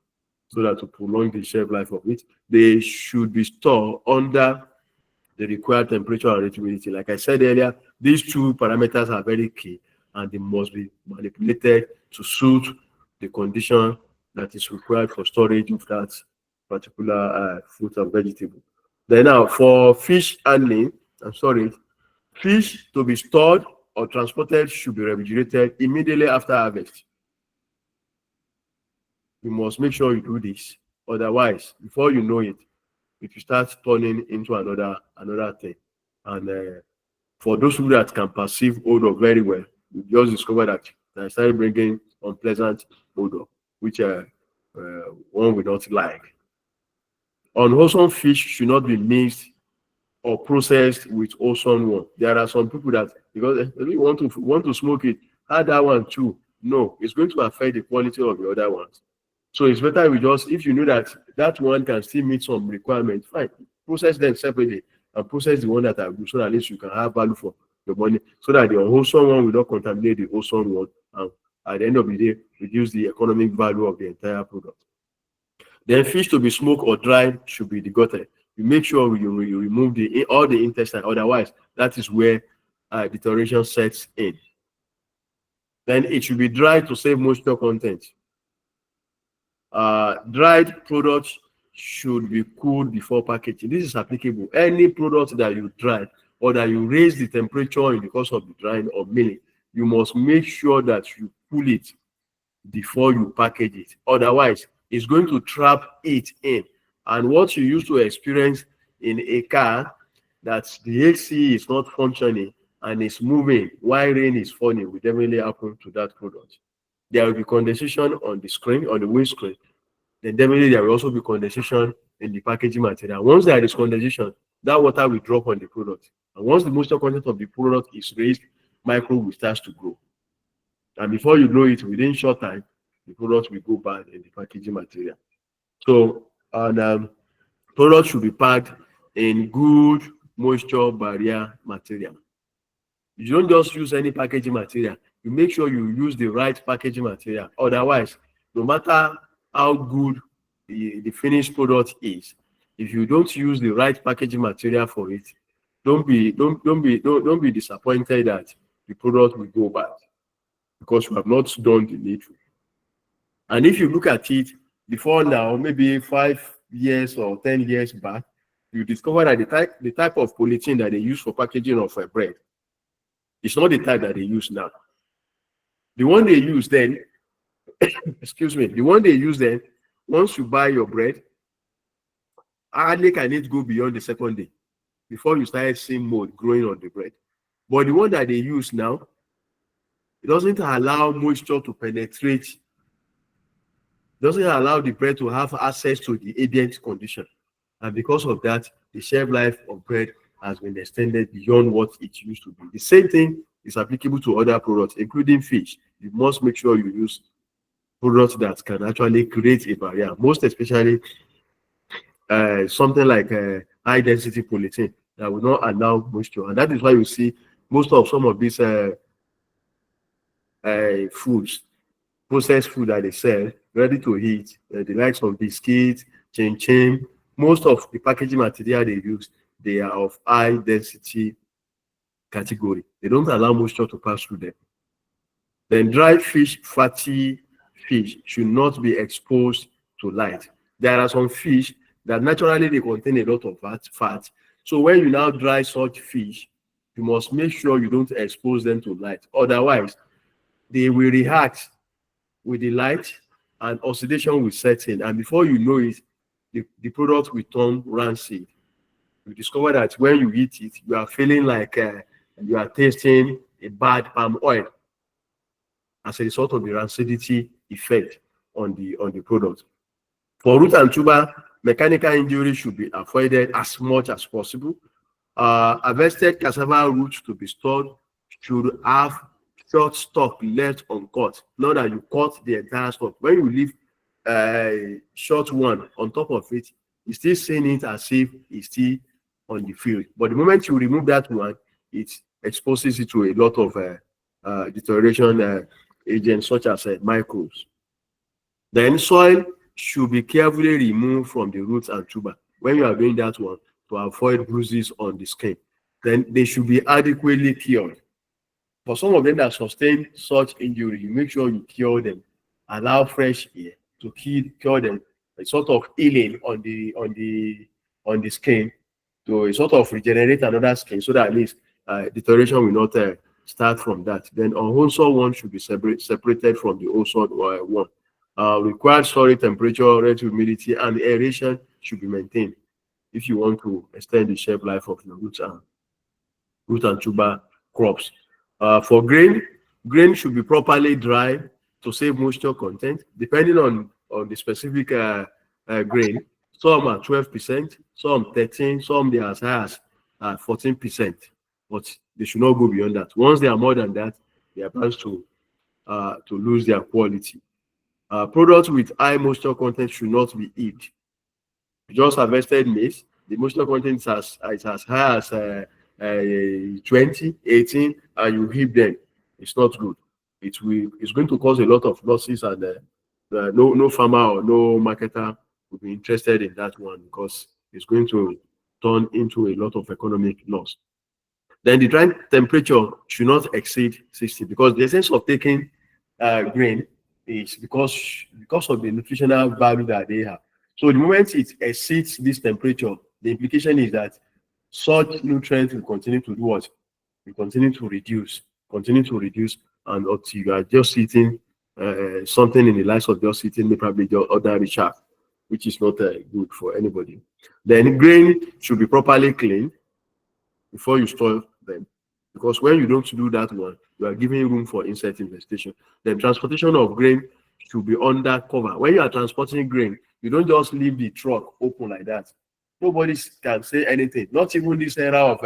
so that to prolong the shelf life of it. They should be stored under the required temperature and reachability. Like I said earlier, these two parameters are very key and they must be manipulated to suit the condition that is required for storage of that particular fruit and vegetable. Then now for fish handling and storage, fish to be stored or transported should be refrigerated immediately after harvest. You must make sure you do this. Otherwise, before you know it, it will start turning into another thing. And for those people that can perceive odor very well, you just discover that I started bringing unpleasant odor, which one would not like. Unwholesome fish should not be mixed or processed with wholesome one. There are some people that because they want to smoke it, add that one too. No, it's going to affect the quality of the other ones. So it's better we just, if you know that that one can still meet some requirements, fine, process them separately and process the one that are good so that at least you can have value for your money so that the unwholesome one will not contaminate the wholesome one and at the end of the day, reduce the economic value of the entire product. Then fish to be smoked or dried should be degutted. You make sure you remove all the intestine, otherwise that is where deterioration sets in. Then it should be dried to save moisture content. Dried products should be cooled before packaging. This is applicable. Any product that you dry or that you raise the temperature in the course of the drying or milling, you must make sure that you cool it before you package it. Otherwise, it's going to trap it in. And what you used to experience in a car that the AC is not functioning and it's moving while rain is falling will definitely happen to that product. There will be condensation on the screen, on the windscreen. Then definitely there will also be condensation in the packaging material. Once there is condensation, that water will drop on the product. And once the moisture content of the product is raised, microbe will start to grow. And before you know it, within short time, the product will go bad in the packaging material. So, and product should be packed in good moisture barrier material. You don't just use any packaging material. You make sure you use the right packaging material. Otherwise, no matter how good the finished product is, if you don't use the right packaging material for it, don't be disappointed that the product will go bad because you have not done the needful. And if you look at it before now, maybe 5 years or 10 years back, you discover that the type of polythene that they use for packaging of bread, it's not the type that they use now. The one they use then, excuse me, the one they use then, once you buy your bread, hardly can it go beyond the second day before you start seeing mold growing on the bread. But the one that they use now, it doesn't allow moisture to penetrate doesn't allow the bread to have access to the ambient condition. And because of that, the shelf life of bread has been extended beyond what it used to be. The same thing is applicable to other products, including fish. You must make sure you use products that can actually create a barrier, most especially something like high density polythene that will not allow moisture. And that is why you see most of some of these foods, processed food that they sell, ready to eat, the likes of biscuits, chin, most of the packaging material they use, they are of high density category. They don't allow moisture to pass through them. Then dried fish, fatty fish should not be exposed to light. There are some fish that naturally they contain a lot of fat. So when you now dry such fish, you must make sure you don't expose them to light. Otherwise, they will react with the light and oxidation will set in. And before you know it, the product will turn rancid. You discover that when you eat it, you are feeling like you are tasting a bad palm oil as a result of the rancidity effect on the product. For root and tuber, mechanical injury should be avoided as much as possible. Harvested cassava roots to be stored should have short stalk left uncut, not that you cut the entire stalk. When you leave a short one on top of it, you still seeing it as if it's still on the field. But the moment you remove that one, it exposes it to a lot of deterioration agents such as microbes. Then soil should be carefully removed from the roots and tuber when you are doing that one to avoid bruises on the skin. Then they should be adequately cured. For some of them that sustain such injury, you make sure you cure them. Allow fresh air to cure them. A sort of healing on the skin to a sort of regenerate another skin so that at least deterioration will not start from that. Then unwholesome one should be separated from the wholesome one. Required storage temperature, relative humidity, and aeration should be maintained if you want to extend the shelf life of your root and tuber crops. For grain should be properly dried to save moisture content, depending on the specific grain. Some are 12%, some 13%, some they are as high as 14%, but they should not go beyond that. Once they are more than that, they are bound to lose their quality. Products with high moisture content should not be heaped. Just harvested maize, the moisture content is as high as 20, 18, and you heap them. It's not good. It's going to cause a lot of losses, and no farmer or no marketer will be interested in that one because it's going to turn into a lot of economic loss. Then the drying temperature should not exceed 60 because the essence of taking grain is because of the nutritional value that they have. So the moment it exceeds this temperature, the implication is that such nutrients will continue to do what? Will continue to reduce, and until you are just eating something in the likes of just eating probably just ordinary chaff, which is not good for anybody. Then grain should be properly cleaned before you store them, because when you don't do that one, you are giving room for insect infestation. Then transportation of grain should be under cover. When you are transporting grain, you don't just leave the truck open like that. Nobody can say anything. Not even this era of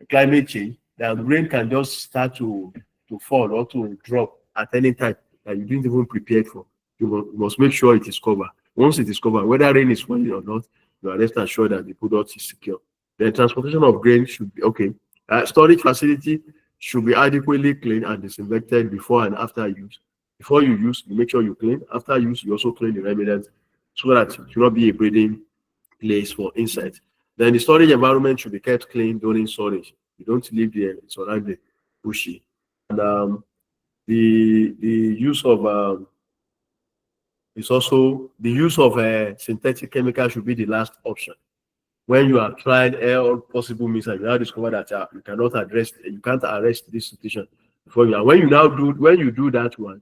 climate change, that rain can just start to fall or to drop at any time that you didn't even prepare for. You must make sure it is covered. Once it is covered, whether rain is falling or not, you are rest assured that the product is secure. The transportation of grain should be okay. Storage facility should be adequately cleaned and disinfected before and after use. Before you use, you make sure you clean. After use, you also clean the remnants so that it should not be a breeding place for insects. Then the storage environment should be kept clean during storage. You don't leave the surrounding bushy. And the use of is also the use of synthetic chemical should be the last option. When you have tried all possible means and you now discover that you can't arrest this situation before you. And when you do that one,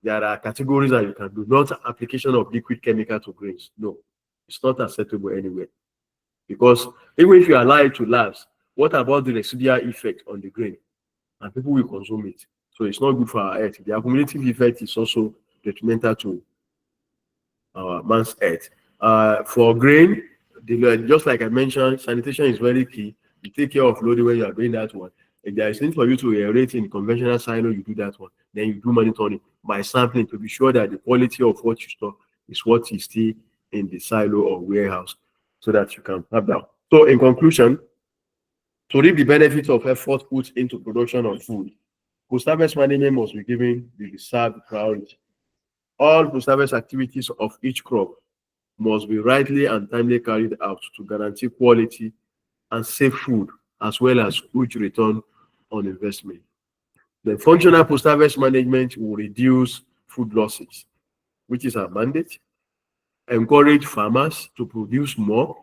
there are categories that you can do, not application of liquid chemical to grains. No, it's not acceptable anywhere. Because even if you allow it to last, what about the residual effect on the grain? And people will consume it. So it's not good for our health. The accumulative effect is also detrimental to man's health. For grain, just like I mentioned, sanitation is very key. You take care of loading when you are doing that one. If there is need for you to aerate in conventional silo, you do that one. Then you do monitoring by sampling to be sure that the quality of what you store is what is still in the silo or warehouse, so that you can have that. So in conclusion, to reap the benefits of effort put into production of food, post-harvest management must be given the deserved priority. All post-harvest activities of each crop must be rightly and timely carried out to guarantee quality and safe food, as well as huge return on investment. The functional post-harvest management will reduce food losses, which is our mandate, encourage farmers to produce more,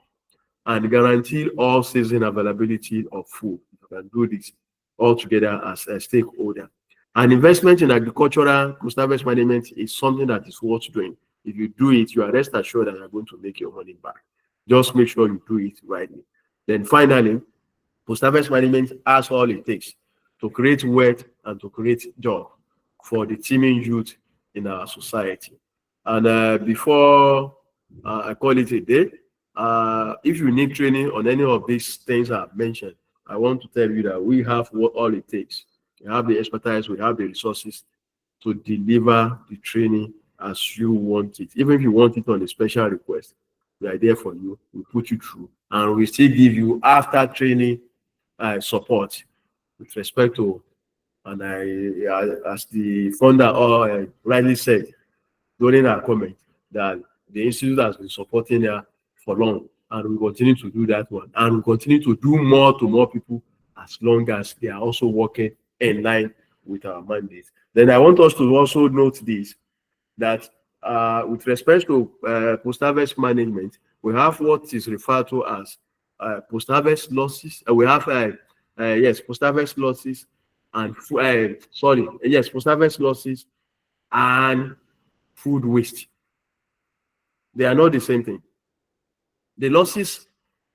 and guarantee all season availability of food. You can do this all together as a stakeholder. An investment in agricultural post-harvest management is something that is worth doing. If you do it, you are rest assured that you are going to make your money back. Just make sure you do it rightly. Then finally, post-harvest management has all it takes to create wealth and to create job for the teeming youth in our society. And before I call it a day, if you need training on any of these things I've mentioned, I want to tell you that we have what all it takes. We have the expertise, we have the resources to deliver the training as you want it. Even if you want it on a special request, we are there for you. We put you through, and we still give you after training support with respect to. And as the founder rightly said during our comment, that the institute has been supporting her for long, and we continue to do that one, and we continue to do more to more people as long as they are also working in line with our mandate. Then I want us to also note this, that with respect to post-harvest management, we have what is referred to as post-harvest losses. We have post-harvest losses and post-harvest losses and food waste. They are not the same thing. The losses,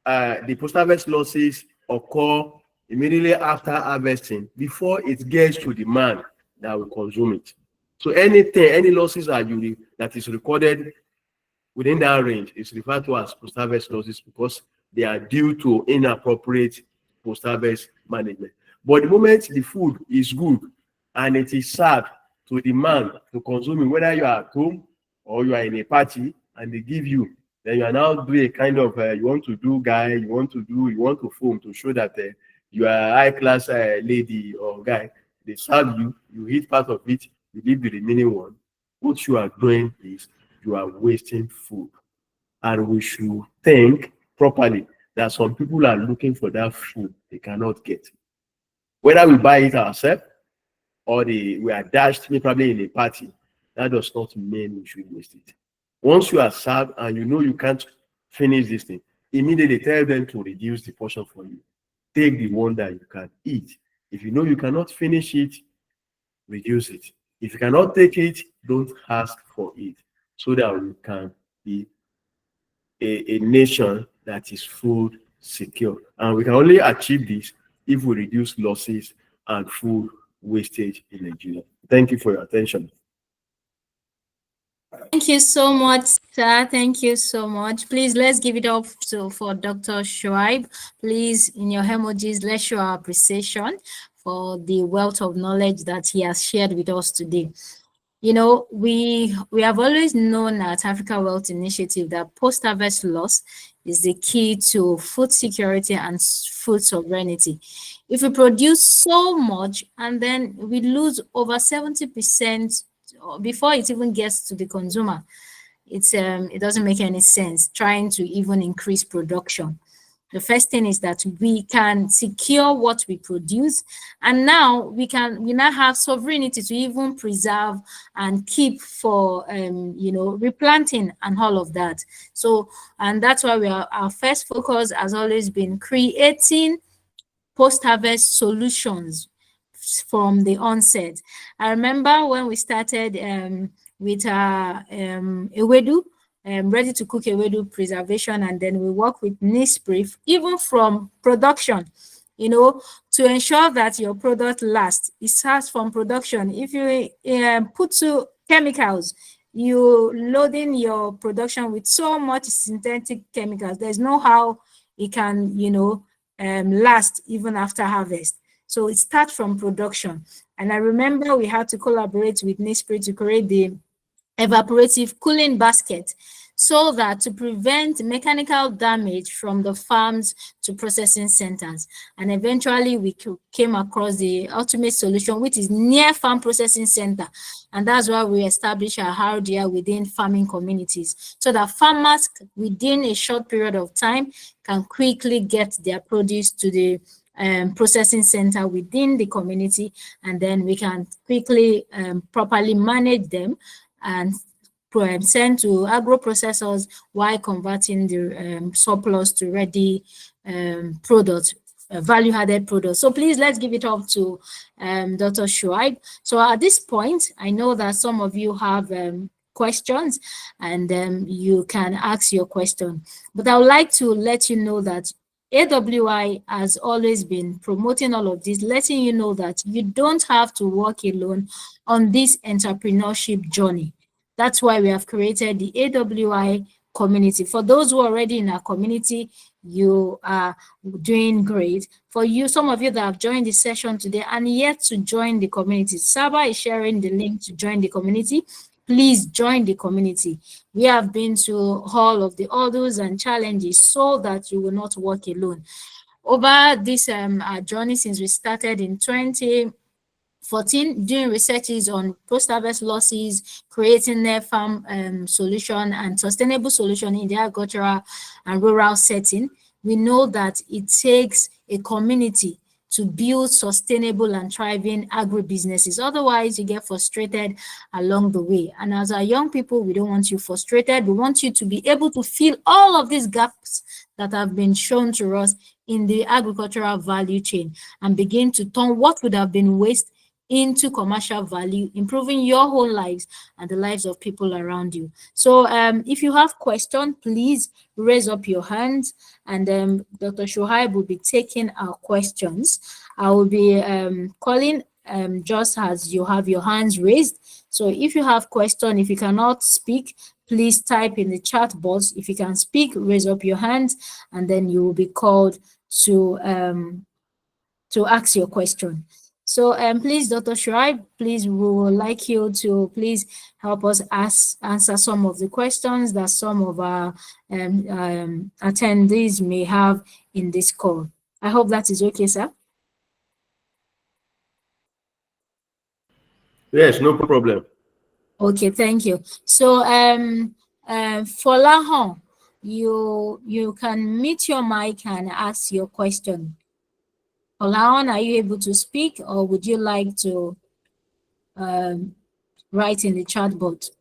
the post-harvest losses occur immediately after harvesting, before it gets to the man that will consume it. So any losses that is recorded within that range is referred to as post-harvest losses, because they are due to inappropriate post-harvest management. But the moment the food is good and it is served to the man to consume it, whether you are at home or you are in a party and they give you, then you are now doing a kind of you want to film to show that you are a high-class lady or guy. They serve you, you eat part of it, you leave the remaining one. What you are doing is you are wasting food. And we should think properly that some people are looking for that food they cannot get. Whether we buy it ourselves or we are dashed probably in a party, that does not mean we should waste it. Once you are served and you know you can't finish this thing, immediately tell them to reduce the portion for you. Take the one that you can eat. If you know you cannot finish it, reduce it. If you cannot take it, don't ask for it, so that we can be a nation that is food secure. And we can only achieve this if we reduce losses and food wastage in Nigeria. Thank you for your attention. Thank you so much, sir. Thank you so much. Please, let's give it up for Dr. Shuaib. Please, in your emojis, let's show our appreciation for the wealth of knowledge that he has shared with us today. You know, we have always known at Africa Wealth Initiative that post-harvest loss is the key to food security and food sovereignty. If we produce so much and then we lose over 70% before it even gets to the consumer, it doesn't make any sense trying to even increase production. The first thing is that we can secure what we produce, and now we now have sovereignty to even preserve and keep for replanting and all of that. So, and that's why our first focus has always been creating post-harvest solutions from the onset. I remember when we started with our ewedu, ready to cook ewedu preservation, and then we work with Nisprif, even from production, to ensure that your product lasts. It starts from production. If you put chemicals. You loading your production with so much synthetic chemicals. There's no how it can, last even after harvest. So it starts from production. And I remember we had to collaborate with NISPRI to create the evaporative cooling basket so that to prevent mechanical damage from the farms to processing centers. And eventually we came across the ultimate solution, which is near farm processing center. And that's why we established our RDR within farming communities so that farmers within a short period of time can quickly get their produce to the processing center within the community, and then we can quickly properly manage them and sent to agro-processors while converting the surplus to ready products, value-added products. So please, let's give it up to Dr. Shuaib. So at this point, I know that some of you have questions, and you can ask your question. But I would like to let you know that AWI has always been promoting all of this, letting you know that you don't have to work alone on this entrepreneurship journey. That's why we have created the AWI community. For those who are already in our community, you are doing great. For you, some of you that have joined the session today and yet to join the community, Saba is sharing the link to join the community. Please join the community. We have been to all of the hurdles and challenges so that you will not walk alone. Over this journey since we started in 2014, doing researches on post-harvest losses, creating their farm solution and sustainable solution in the agricultural and rural setting, we know that it takes a community to build sustainable and thriving agribusinesses. Otherwise, you get frustrated along the way. And as our young people, we don't want you frustrated. We want you to be able to fill all of these gaps that have been shown to us in the agricultural value chain and begin to turn what would have been waste into commercial value, improving your whole lives and the lives of people around you. So if you have questions, please raise up your hands, and Dr. Shoaib will be taking our questions. I will be calling just as you have your hands raised. So if you have question, if you cannot speak, please type in the chat box. If you can speak, raise up your hands, and then you will be called to ask your question. So please, Dr. Shuaib, please, we would like you to please help us answer some of the questions that some of our attendees may have in this call. I hope that is okay, sir. Yes, no problem. Okay, thank you. So for Lahon, you can mute your mic and ask your question. Olaon, are you able to speak, or would you like to write in the chat box?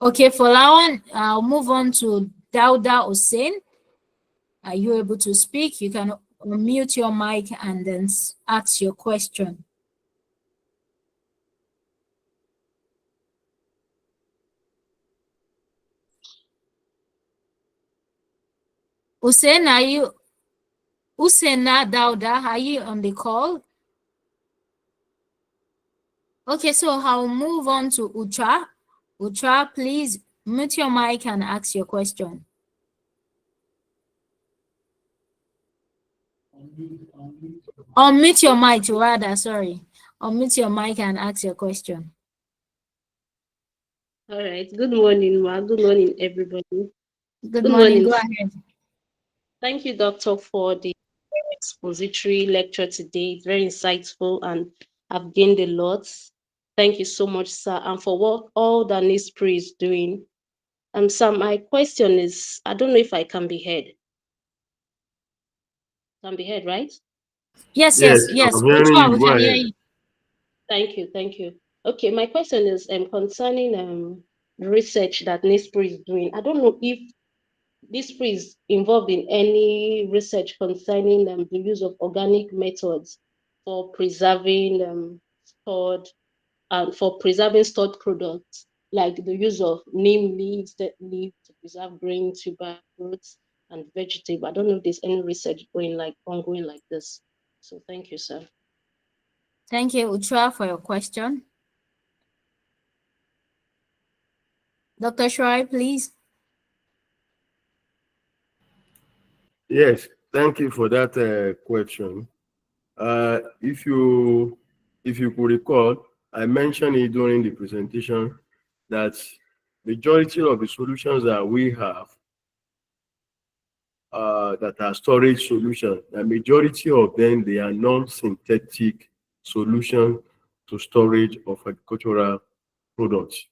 Okay, for Lawan, I'll move on to Dauda Hussein. Are you able to speak? You can unmute your mic and then ask your question. Hussein, are you? Husseina Dauda, are you on the call? Okay, so I'll move on to Ucha. Ucha, please mute your mic and ask your question. Unmute your mic, rather, sorry. Unmute your mic and ask your question. All right. Good morning, Ma. Good morning, everybody. Good morning. Go ahead. Thank you, Doctor, for the expository lecture today. It's very insightful and I've gained a lot. Thank you so much, sir, and for what all that NISPRI is doing. Sir, my question is, I don't know if I can be heard. Can be heard, right? Yes. Yes, I'm hearing Ucha, you. we Go can hear ahead. you. Thank you. Okay, my question is concerning research that NISPRI is doing. I don't know if this is involved in any research concerning the use of organic methods for preserving stored products, like the use of neem leaves, dead leaves to preserve grain, tuber, fruits, and vegetable. I don't know if there's any research ongoing like this. So thank you, sir. Thank you, Utra, for your question. Dr. Shrai, please. Yes, thank you for that question. If you could recall, I mentioned it during the presentation that majority of the solutions that we have that are storage solutions, the majority of them, they are non-synthetic solutions to storage of agricultural products.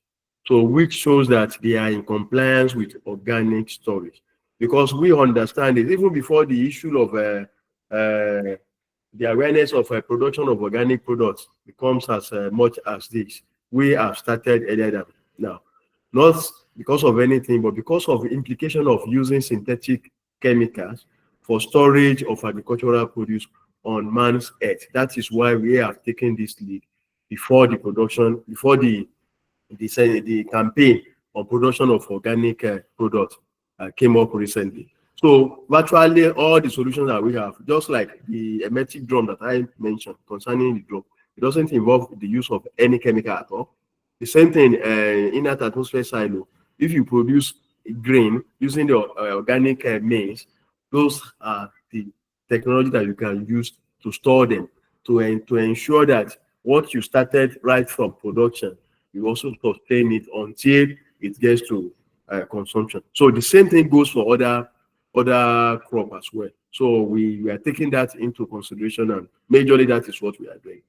So which shows that they are in compliance with organic storage. Because we understand it, even before the issue of the awareness of production of organic products becomes as much as this, we have started earlier than now. Not because of anything, but because of the implication of using synthetic chemicals for storage of agricultural produce on man's earth. That is why we have taken this lead before the production, before the campaign on production of organic products came up recently. So virtually all the solutions that we have, just like the hermetic drum that I mentioned concerning the drum, it doesn't involve the use of any chemical at all. The same thing in that atmosphere silo. If you produce grain using the organic maize, those are the technology that you can use to store them, to ensure that what you started right from production, you also sustain it until it gets to consumption. So the same thing goes for other crop as well. So we are taking that into consideration, and majorly that is what we are doing.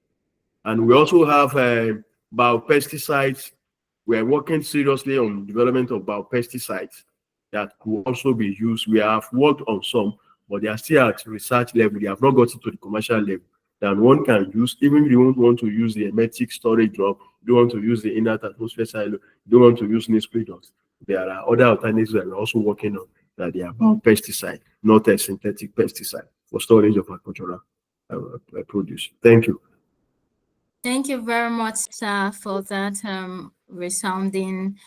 And we also have biopesticides. We are working seriously on development of biopesticides that could also be used. We have worked on some, but they are still at research level. They have not gotten to the commercial level that one can use, even if you don't want to use the hermetic storage drop, you don't want to use the inert atmosphere silo, you don't want to use NIS products. There are other alternatives that we're also working on that they are pesticide, not a synthetic pesticide for storage of agricultural produce. Thank you. Thank you very much, sir, for that resounding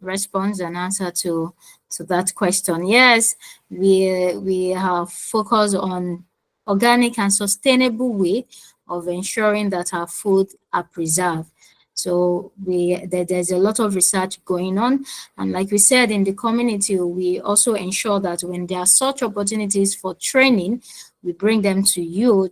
response and answer to that question. Yes, we have focused on organic and sustainable way of ensuring that our food are preserved. So there's a lot of research going on, and like we said in the community, we also ensure that when there are such opportunities for training, we bring them to you.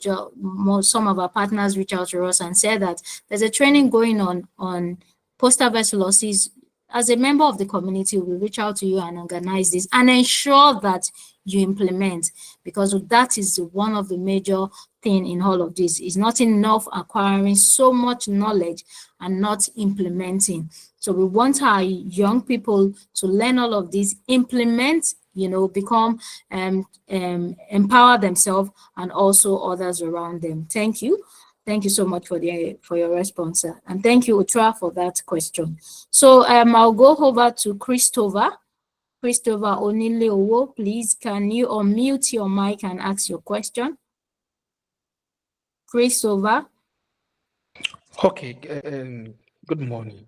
Some of our partners reach out to us and say that there's a training going on post-harvest losses. As a member of the community, we reach out to you and organize this and ensure that you implement, because that is one of the major thing in all of this. It's not enough acquiring so much knowledge and not implementing. So we want our young people to learn all of this, implement, become empower themselves and also others around them. Thank you. Thank you so much for your response, sir. And thank you, Utra, for that question. So I'll go over to Christopher. Christopher Onileowo, please, can you unmute your mic and ask your question? Christopher. Okay, good morning.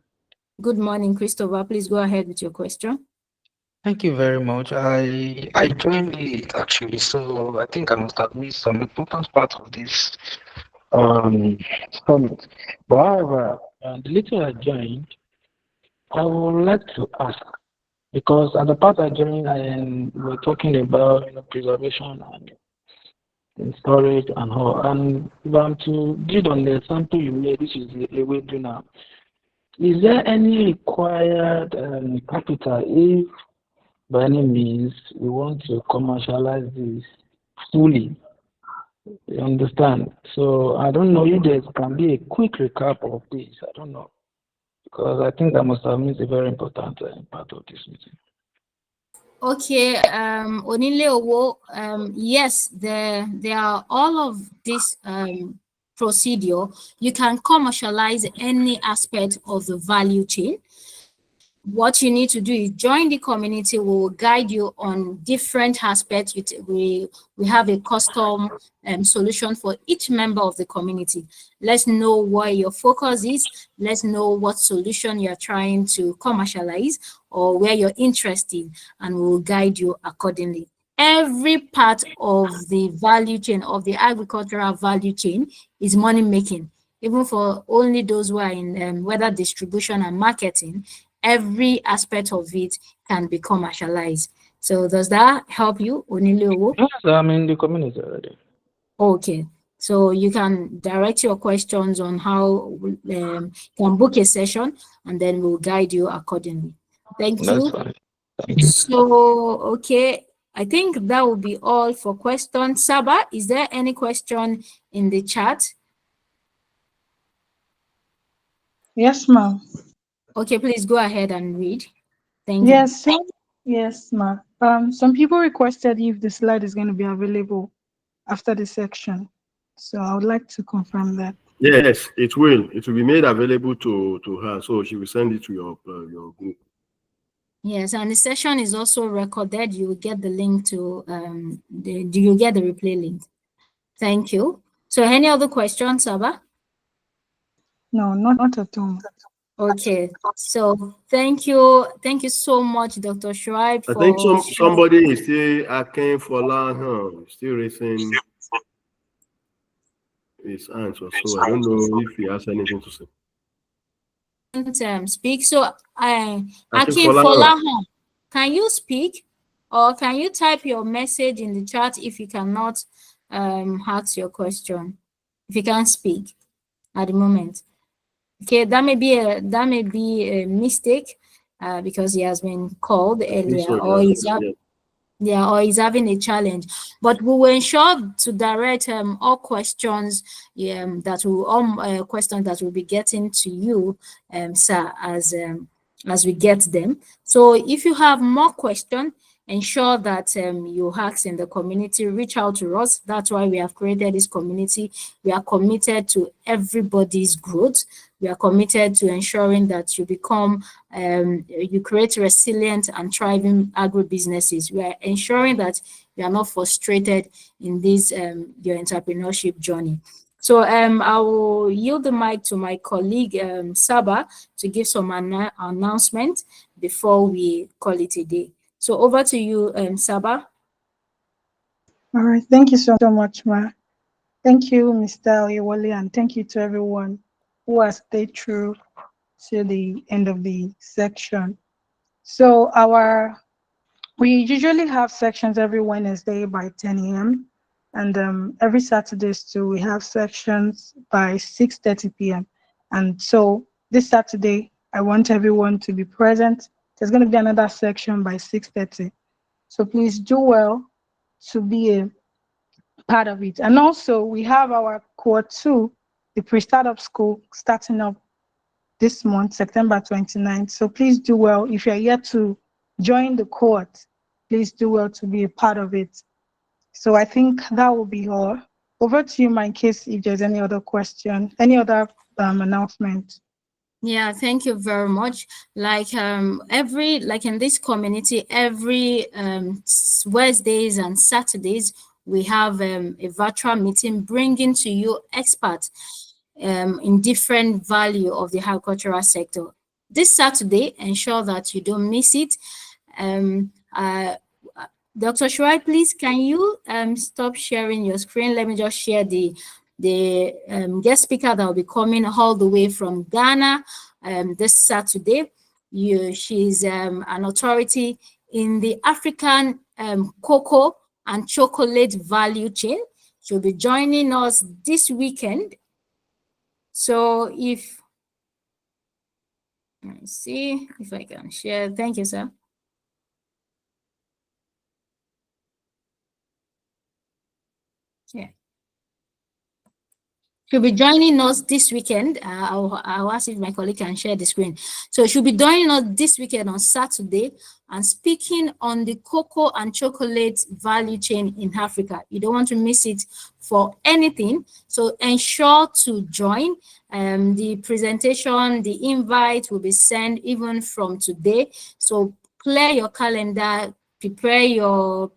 Good morning, Christopher. Please go ahead with your question. Thank you very much. I joined it actually, so I think I must have missed some important part of this summit. But however, the little I joined, I would like to ask, because at the part I joined, we were talking about preservation and storage and all. And if I'm to build on the example you made, this is a way to now. Is there any required capital if by any means we want to commercialize this fully? You understand? So I don't know if there can be a quick recap of this. I don't know, because I think I must have missed a very important part of this meeting. Okay, Onileowo, yes, there are all of this procedure. You can commercialize any aspect of the value chain. What you need to do is join the community. We will guide you on different aspects. We have a custom solution for each member of the community. Let's know where your focus is. Let's know what solution you're trying to commercialize or where you're interested, and we will guide you accordingly. every part of the value chain, of the agricultural value chain, is money making. Even for only those who are in whether distribution and marketing, every aspect of it can be commercialized. So does that help you, Oniliowo? Yes, I'm in the community already. Okay, so you can direct your questions on how you can book a session, and then we'll guide you accordingly. Thank That's you. fine. Thank you. So, okay, I think that will be all for questions. Saba, is there any question in the chat? Yes, ma'am. Okay, please go ahead and read. Thank you. Yes, yes, ma'am. Some people requested if the slide is going to be available after the section. So I would like to confirm that. Yes, it will. It will be made available to her, so she will send it to your group. Yes, and the session is also recorded. You will get the link to you get the replay link. Thank you. So any other questions, Saba? No, not at all. Okay, so thank you so much, Dr. Shuaib, I think for somebody is still asking for land, still raising his hands or so. I don't know if he has anything to say. speak. So Akin Akin Folahan. Folahan, can you speak, or can you type your message in the chat if you cannot ask your question? If you can't speak at the moment. Okay, that may be a mistake because he has been called earlier, or he's having a challenge. But we will ensure to direct all questions questions that will be getting to you, sir, as we get them. So if you have more questions, ensure that you ask in the community, reach out to us. That's why we have created this community. We are committed to everybody's growth. We are committed to ensuring that you become, you create resilient and thriving agro-businesses. We are ensuring that you are not frustrated in this, your entrepreneurship journey. So I will yield the mic to my colleague, Saba, to give some announcement before we call it a day. So over to you, Saba. All right. Thank you so much, Ma. Thank you, Mr. Oyewole, and thank you to everyone who has stayed through to the end of the section. So we usually have sections every Wednesday by 10 a.m. And every Saturdays too, we have sections by 6:30 p.m. And so this Saturday, I want everyone to be present. There's going to be another section by 6:30. So please do well to be a part of it. And also we have our core 2, the pre-startup school, starting up this month, September 29th. So please do well. If you're yet to join the cohort, please do well to be a part of it. So I think that will be all. Over to you, Ma, in case if there's any other question, any other announcement. Yeah, thank you very much. Like in this community, every Wednesdays and Saturdays, we have a virtual meeting bringing to you experts in different value of the agricultural sector. This Saturday, ensure that you don't miss it. Dr. Shuai, please, can you stop sharing your screen? Let me just share the guest speaker that will be coming all the way from Ghana this Saturday. She's an authority in the African cocoa and chocolate value chain. She'll be joining us this weekend. So let me see if I can share. Thank you, sir. Okay. She'll be joining us this weekend. I'll ask if my colleague can share the screen. So she'll be joining us this weekend on Saturday and speaking on the cocoa and chocolate value chain in Africa. You don't want to miss it for anything. So ensure to join. The presentation, the invite will be sent even from today. So clear your calendar, prepare your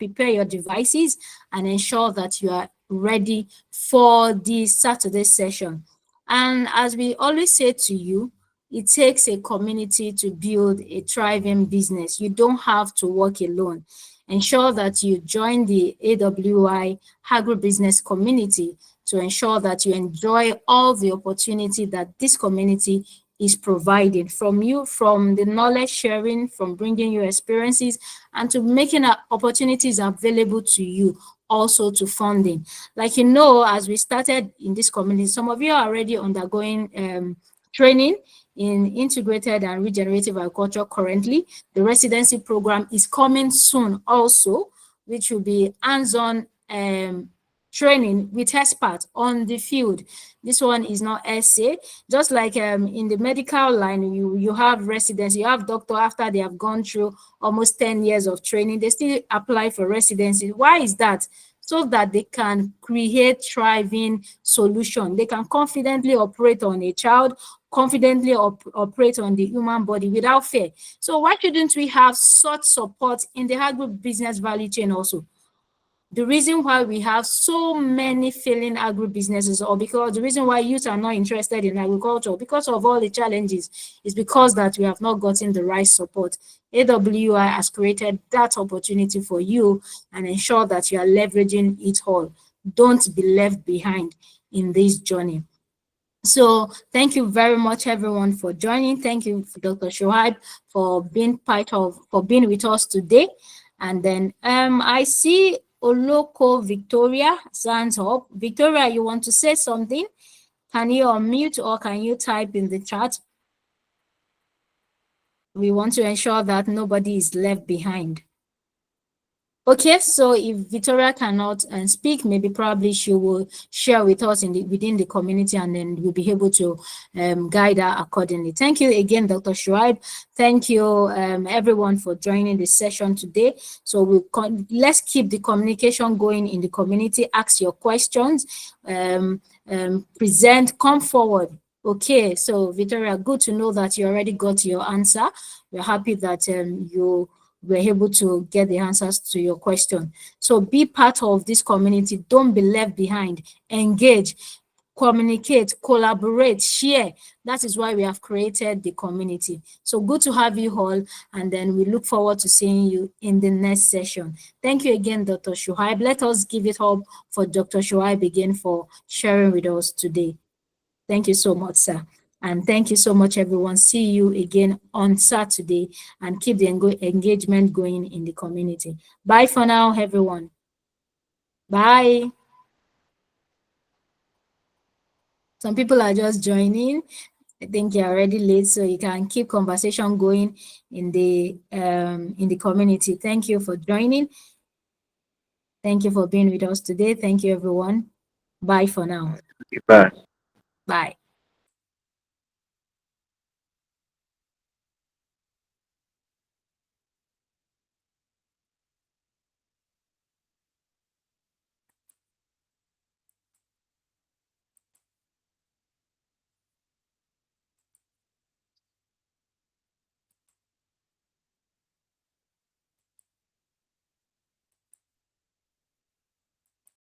devices, and ensure that you are ready for the Saturday session. And as we always say to you, it takes a community to build a thriving business. You don't have to work alone. ensure that you join the AWI agribusiness community to ensure that you enjoy all the opportunity that this community is providing from you, from the knowledge sharing, from bringing you experiences, and to making opportunities available to you, also to funding. Like, you know, as we started in this community, some of you are already undergoing training in integrated and regenerative agriculture currently. The residency program is coming soon also, which will be hands-on training with experts on the field. This one is not essay. Just like in the medical line, you have residents, you have doctor after they have gone through almost 10 years of training, they still apply for residency. Why is that? So that they can create thriving solution. They can confidently operate on a child, confidently operate on the human body without fear. So why shouldn't we have such support in the agribusiness value chain also? The reason why we have so many failing agribusinesses, or because the reason why youth are not interested in agriculture, because of all the challenges, is because that we have not gotten the right support. AWI has created that opportunity for you and ensure that you are leveraging it all. Don't be left behind in this journey. So thank you very much, everyone, for joining. Thank you, Dr. Shoaib, for being with us today. And then I see Oloko Victoria stands up. Victoria, you want to say something? Can you unmute or can you type in the chat? We want to ensure that nobody is left behind. Okay, so if Victoria cannot speak, maybe probably she will share with us within the community, and then we'll be able to guide her accordingly. Thank you again, Dr. Shoaib. Thank you, everyone, for joining the session today. So let's keep the communication going in the community. Ask your questions, present, come forward. Okay, so Victoria, good to know that you already got your answer. We're happy that you were able to get the answers to your question. So be part of this community. Don't be left behind. Engage, communicate, collaborate, share. That is why we have created the community. So good to have you all, and then we look forward to seeing you in the next session. Thank you again, Dr. Shoaib. Let us give it up for Dr. Shoaib again for sharing with us today. Thank you so much, sir. And thank you so much, everyone. See you again on Saturday, and keep the engagement going in the community. Bye for now, everyone. Bye. Some people are just joining. I think you're already late, so you can keep conversation going in the community. Thank you for joining. Thank you for being with us today. Thank you, everyone. Bye for now. Bye. Bye.